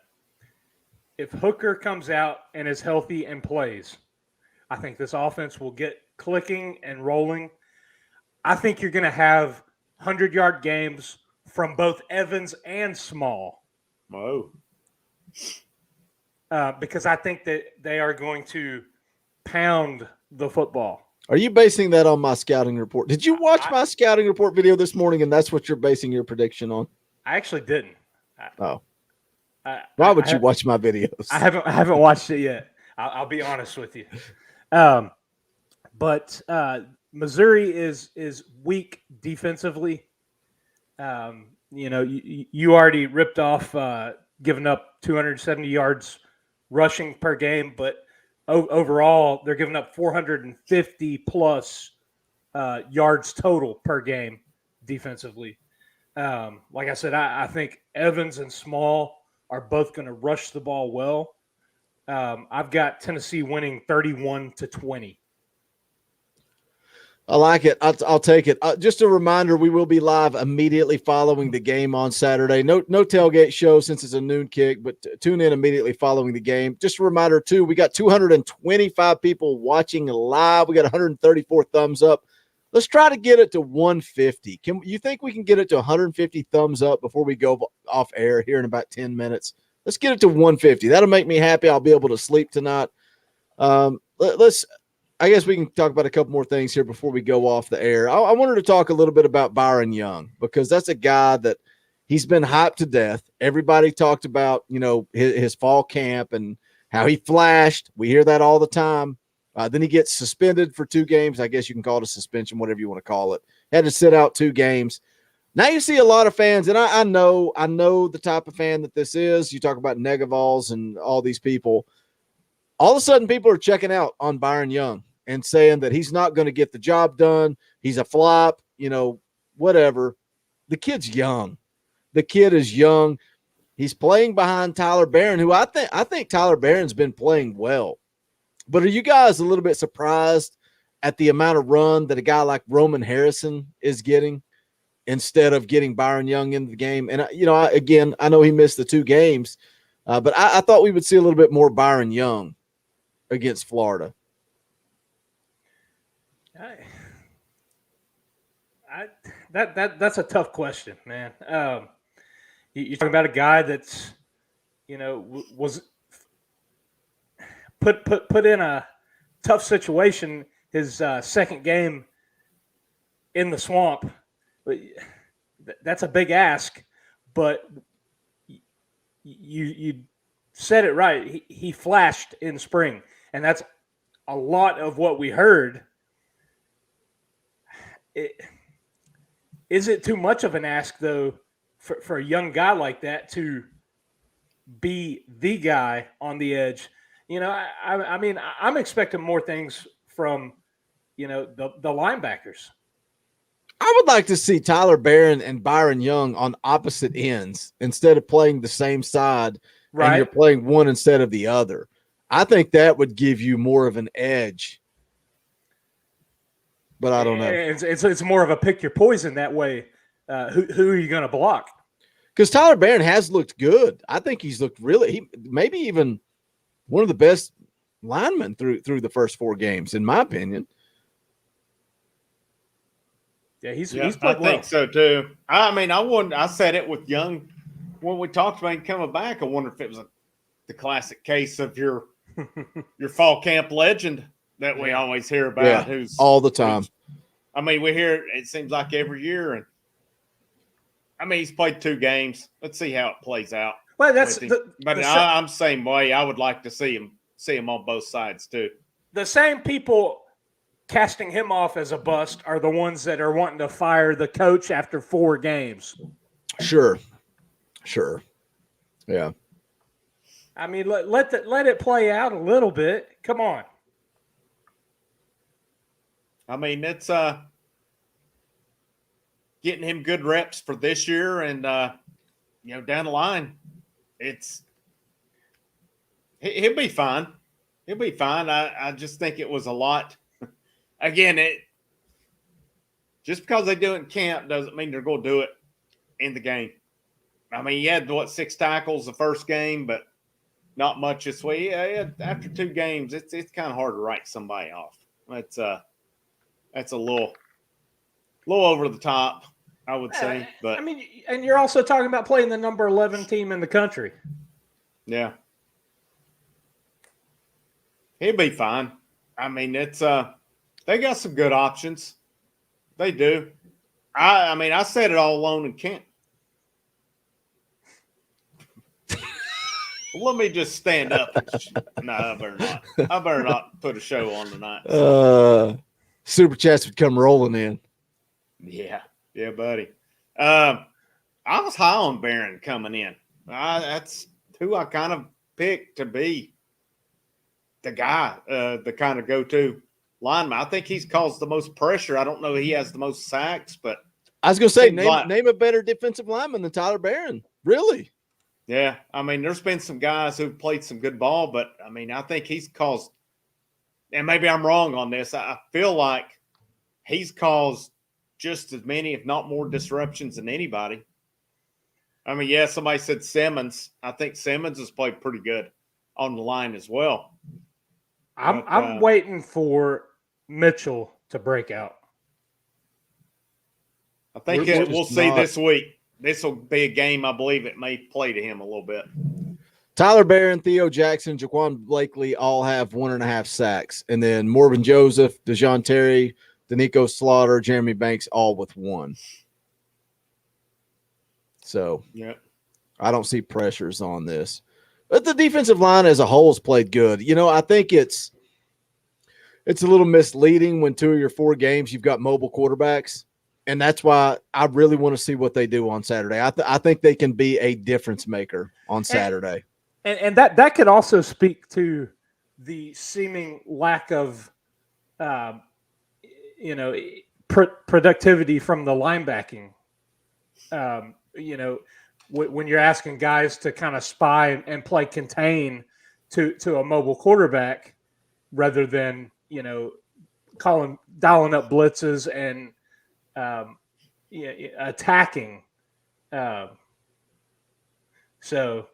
If Hooker comes out and is healthy and plays, I think this offense will get clicking and rolling. I think you're going to have 100-yard games from both Evans and Small. Whoa. Because I think that they are going to pound the football. Are you basing that on my scouting report? Did you watch my scouting report video this morning, and that's what you're basing your prediction on? I actually didn't. Why would you watch my videos? I haven't watched it yet. I'll be honest with you. But Missouri is weak defensively. You already ripped off giving up 270 yards rushing per game, but overall they're giving up 450 plus yards total per game defensively. Like I said, I think Evans and Small are both going to rush the ball well. I've got Tennessee winning 31-20. I like it. I'll take it. Just a reminder, we will be live immediately following the game on Saturday. No tailgate show since it's a noon kick, but tune in immediately following the game. Just a reminder, too, we got 225 people watching live. We got 134 thumbs up. Let's try to get it to 150. You think we can get it to 150 thumbs up before we go off air here in about 10 minutes? Let's get it to 150. That'll make me happy. I'll be able to sleep tonight. I guess we can talk about a couple more things here before we go off the air. I wanted to talk a little bit about Byron Young, because that's a guy that he's been hyped to death. Everybody talked about, his fall camp and how he flashed. We hear that all the time. Then he gets suspended for 2 games. I guess you can call it a suspension, whatever you want to call it. Had to sit out 2 games. Now you see a lot of fans, and I know the type of fan that this is. You talk about Vols and all these people. All of a sudden, people are checking out on Byron Young and saying that he's not going to get the job done. He's a flop, whatever. The kid's young. The kid is young. He's playing behind Tyler Barron, who I think Tyler Barron's been playing well. But are you guys a little bit surprised at the amount of run that a guy like Roman Harrison is getting instead of getting Byron Young into the game? And, I know he missed the 2 games, but I thought we would see a little bit more Byron Young against Florida. That's a tough question, man. You're talking about a guy that's, was put in a tough situation his second game in the swamp. That's a big ask, but you said it right. He flashed in spring, and that's a lot of what we heard. Is it too much of an ask, though, for a young guy like that to be the guy on the edge? I mean, I'm expecting more things from, the linebackers. I would like to see Tyler Barron and Byron Young on opposite ends instead of playing the same side, right? And you're playing one instead of the other. I think that would give you more of an edge. But I don't know. It's more of a pick your poison that way. Who are you going to block? Because Tyler Barron has looked good. I think he's looked maybe even one of the best linemen through the first 4 games, in my opinion. Yeah, he's I played well. think so too. I said it with Young when we talked about him coming back. I wonder if it was the classic case of your fall camp legend that we always hear about, who's all the time. We hear it seems like every year, and he's played 2 games. Let's see how it plays out. Well, I'm the same way. I would like to see him on both sides too. The same people casting him off as a bust are the ones that are wanting to fire the coach after 4 games. Sure. Yeah. I mean, let it play out a little bit. Come on. It's getting him good reps for this year, and down the line, he'll be fine. He'll be fine. I just think it was a lot. Again, Just because they do it in camp doesn't mean they're going to do it in the game. I mean, he had, 6 tackles the first game, but not much this week. Yeah, after 2 games, it's kind of hard to write somebody off. That's a little over the top, I would say. But I mean, and you're also talking about playing the number 11 team in the country. yeah, he'll be fine. I mean, it's they got some good options. They do. I mean, I said it all alone in camp. Let me just stand up. No, I better not. I better not put a show on tonight. Super chats would come rolling in. Yeah, buddy. I was high on Barron coming in. That's who I kind of picked to be the guy, the kind of go-to lineman. I think he's caused the most pressure. I don't know he has the most sacks, but I was going to say, name a better defensive lineman than Tyler Barron. Really? Yeah. I mean, there's been some guys who've played some good ball, but, I mean, I think he's caused – and maybe I'm wrong on this. I feel like he's caused just as many, if not more, disruptions than anybody. I mean, yeah, somebody said Simmons. I think Simmons has played pretty good on the line as well. I'm waiting for Mitchell to break out. I think we'll see this week. This will be a game, I believe it may play to him a little bit. Tyler Barron, Theo Jackson, Jaquan Blakely all have 1.5 sacks. And then Morgan Joseph, DeJoun Terry, Danico Slaughter, Jeremy Banks, all with 1. So yeah, I don't see pressures on this. But the defensive line as a whole has played good. You know, I think it's a little misleading when 2 of your 4 games you've got mobile quarterbacks. And that's why I really want to see what they do on Saturday. I think they can be a difference maker on Saturday. And that could also speak to the seeming lack of, productivity from the linebacking. When you're asking guys to kind of spy and play contain to a mobile quarterback rather than, dialing up blitzes and attacking. So,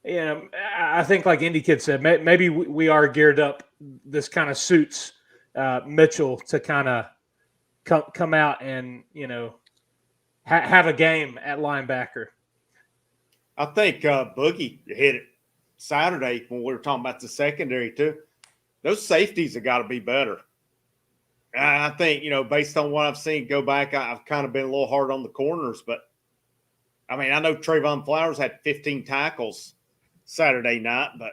I think like Indy Kid said, maybe we are geared up. This kind of suits Mitchell to kind of come out and, have a game at linebacker. I think Boogie hit it Saturday when we were talking about the secondary too. Those safeties have got to be better. I think, based on what I've seen go back, I've kind of been a little hard on the corners. But, I mean, I know Trayvon Flowers had 15 tackles Saturday night, but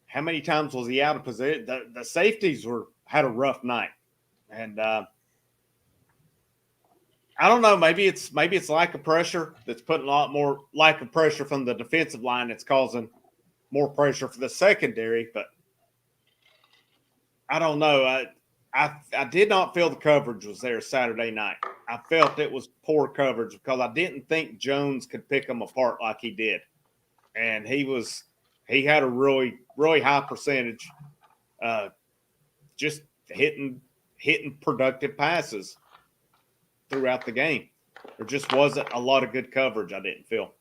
how many times was he out of position? The safeties had a rough night. And I don't know. Maybe it's lack of pressure that's putting a lot more lack of pressure from the defensive line that's causing more pressure for the secondary. But I don't know. I did not feel the coverage was there Saturday night. I felt it was poor coverage because I didn't think Jones could pick them apart like he did. And he had a really, really high percentage just hitting productive passes throughout the game. There just wasn't a lot of good coverage, I didn't feel.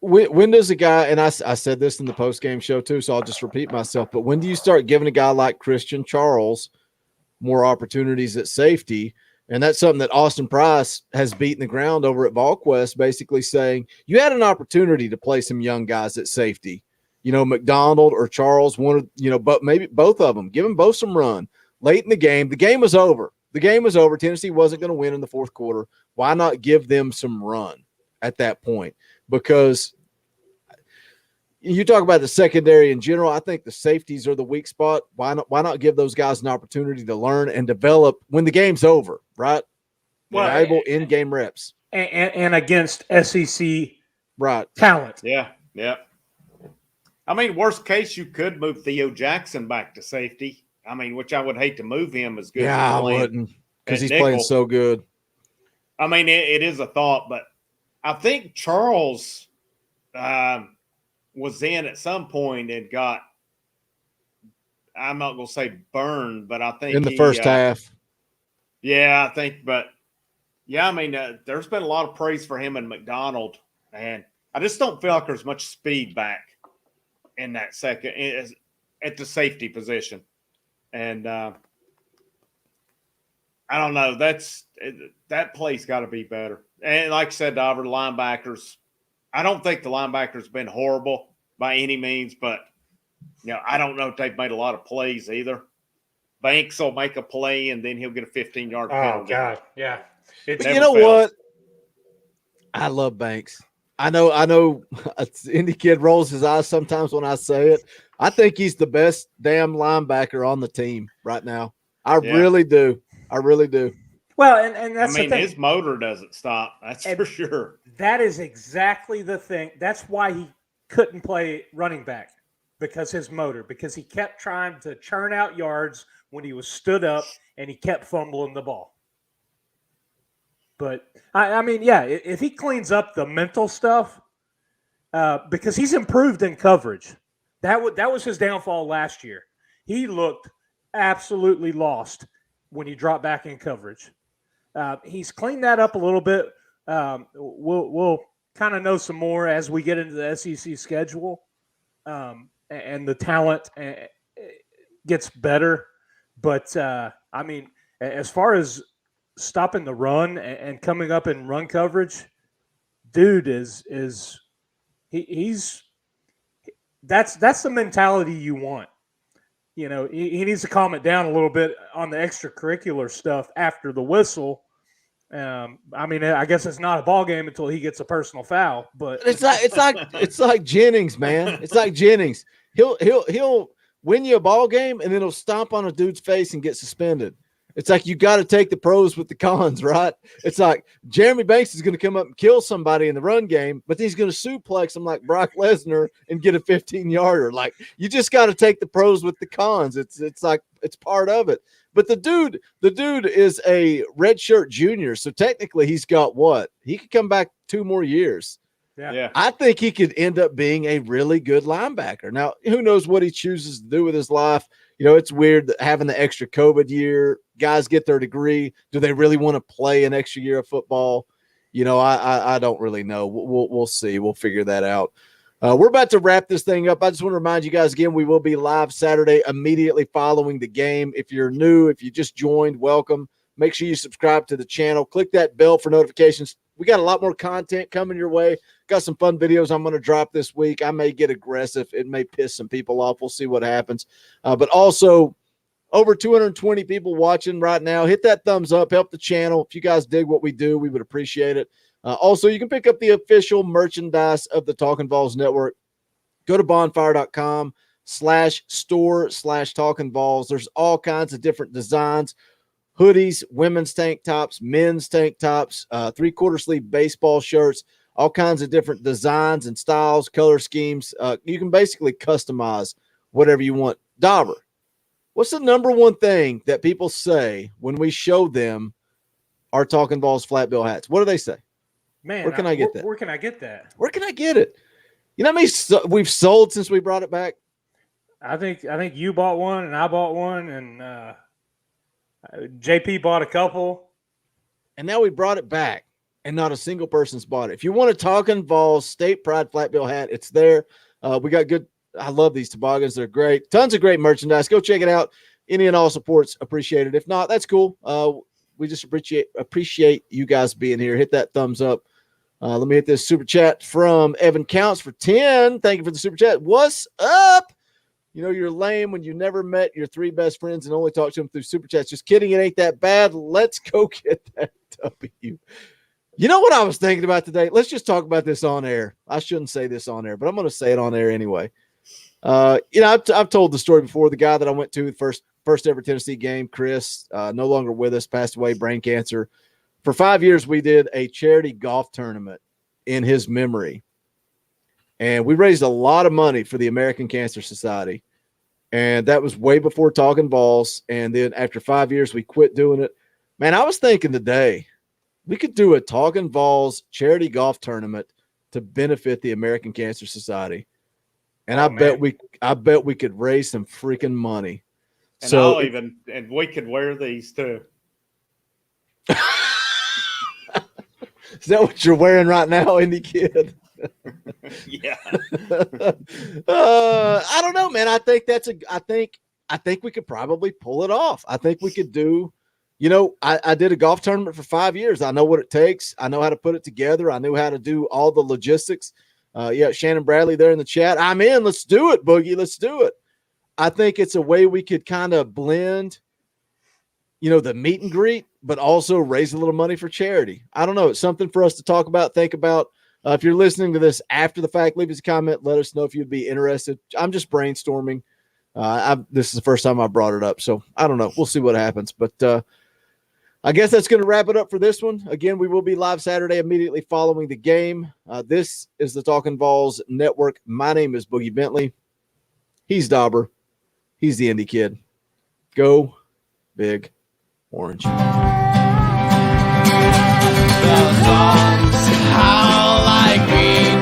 When does a guy, and I said this in the post-game show too, so I'll just repeat myself, but when do you start giving a guy like Christian Charles more opportunities at safety? And that's something that Austin Price has beaten the ground over at VolQuest, basically saying you had an opportunity to play some young guys at safety. McDonald or Charles, but maybe both of them. Give them both some run. Late in the game, the game was over. Tennessee wasn't going to win in the fourth quarter. Why not give them some run at that point? Because you talk about the secondary in general, I think the safeties are the weak spot. Why not give those guys an opportunity to learn and develop when the game's over, right? Valuable in-game reps. And against SEC talent. Yeah. I mean, worst case, you could move Theo Jackson back to safety. I mean, which I would hate to move him as good as he's playing. I wouldn't, because he's playing so good. I mean, it is a thought, but I think Charles was in at some point and got, I'm not going to say burned, but I think in the first half. Yeah, I think, but yeah, I mean, there's been a lot of praise for him and McDonald, and I just don't feel like there's much speed back in that second at the safety position, and I don't know. That play's got to be better. And like I said, Dauber, linebackers. I don't think the linebackers been horrible by any means, but I don't know if they've made a lot of plays either. Banks will make a play and then he'll get a 15-yard penalty. Oh God, yeah. But you know what? I love Banks. I know Indy Kid rolls his eyes sometimes when I say it. I think he's the best damn linebacker on the team right now. I really do. I really do. Well, and that's the thing. His motor doesn't stop. That's for sure. That is exactly the thing. That's why he couldn't play running back, because his motor, because he kept trying to churn out yards when he was stood up and he kept fumbling the ball. But I mean, yeah, if he cleans up the mental stuff, because he's improved in coverage. That was his downfall last year. He looked absolutely lost when he dropped back in coverage. He's cleaned that up a little bit. We'll kind of know some more as we get into the SEC schedule, and the talent gets better. But I mean, as far as stopping the run and coming up in run coverage, dude he's that's the mentality you want. He needs to calm it down a little bit on the extracurricular stuff after the whistle. I mean, I guess it's not a ball game until he gets a personal foul, but it's like Jennings, man. It's like Jennings. He'll win you a ball game and then he'll stomp on a dude's face and get suspended. It's like you got to take the pros with the cons, right? It's like Jeremy Banks is going to come up and kill somebody in the run game, but he's going to suplex him like Brock Lesnar and get a 15-yarder. Like, you just got to take the pros with the cons. It's like it's part of it. But the dude is a redshirt junior, so technically he's got what? He could come back 2 more years. Yeah. I think he could end up being a really good linebacker. Now, who knows what he chooses to do with his life? It's weird that having the extra COVID year, guys get their degree. Do they really want to play an extra year of football? I don't really know. We'll see. We'll figure that out. We're about to wrap this thing up. I just want to remind you guys again, we will be live Saturday immediately following the game. If you're new, if you just joined, welcome. Make sure you subscribe to the channel. Click that bell for notifications. We got a lot more content coming your way. Got some fun videos I'm going to drop this week. I may get aggressive. It may piss some people off. We'll see what happens. But also, over 220 people watching right now. Hit that thumbs up. Help the channel. If you guys dig what we do, we would appreciate it. Also, you can pick up the official merchandise of the Talkin VAWLS Network. Go to bonfire.com/store/Talkin VAWLS. There's all kinds of different designs. Hoodies, women's tank tops, men's tank tops, 3/4 sleeve baseball shirts, all kinds of different designs and styles, color schemes. You can basically customize whatever you want. Dauber, what's the number one thing that people say when we show them our Talkin VAWLS flat bill hats? What do they say? Man, where can I get that? Where can I get that? Where can I get it? You know how many we've sold since we brought it back? I think you bought one and I bought one, and JP bought a couple. And now we brought it back, and not a single person's bought it. If you want a Talkin VAWLS State Pride flat bill hat, it's there. We got good. I love these toboggans. They're great. Tons of great merchandise. Go check it out. Any and all supports appreciated. If not, that's cool. We just appreciate you guys being here. Hit that thumbs up. Let me hit this super chat from Evan Counts for 10. Thank you for the super chat. What's up? You're lame when you never met your 3 best friends and only talk to them through super chats. Just kidding. It ain't that bad. Let's go get that W. You know what I was thinking about today? Let's just talk about this on air. I shouldn't say this on air, but I'm going to say it on air anyway. I've told the story before. The guy that I went to the first ever Tennessee game, Chris, no longer with us, passed away, brain cancer. For 5 years, we did a charity golf tournament in his memory. And we raised a lot of money for the American Cancer Society. And that was way before Talkin VAWLS. And then after 5 years, we quit doing it. Man, I was thinking today, we could do a Talkin VAWLS charity golf tournament to benefit the American Cancer Society. And I bet we could raise some freaking money. And and we could wear these too. Is that what you're wearing right now, Indy Kid? Yeah. I don't know, man. I think I think we could probably pull it off. I think we could do, I did a golf tournament for 5 years. I know what it takes. I know how to put it together. I knew how to do all the logistics. Shannon Bradley there in the chat. I'm in. Let's do it, Boogie. Let's do it. I think it's a way we could kind of blend, the meet and greet, but also raise a little money for charity. I don't know. It's something for us to talk about, think about. If you're listening to this after the fact, leave us a comment. Let us know if you'd be interested. I'm just brainstorming. This is the first time I brought it up, so I don't know. We'll see what happens. But I guess that's going to wrap it up for this one. Again, we will be live Saturday immediately following the game. This is the Talkin Vols Network. My name is Boogie Bentley. He's Dauber. He's the Indy Kid. Go Big Orange. The songs howl like we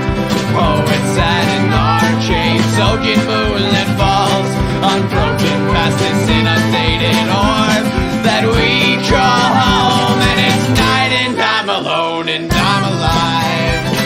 poets sat in our chains, soaking moonlit falls, unbroken past this inundated orb that we draw home, and it's night and I'm alone and I'm alive.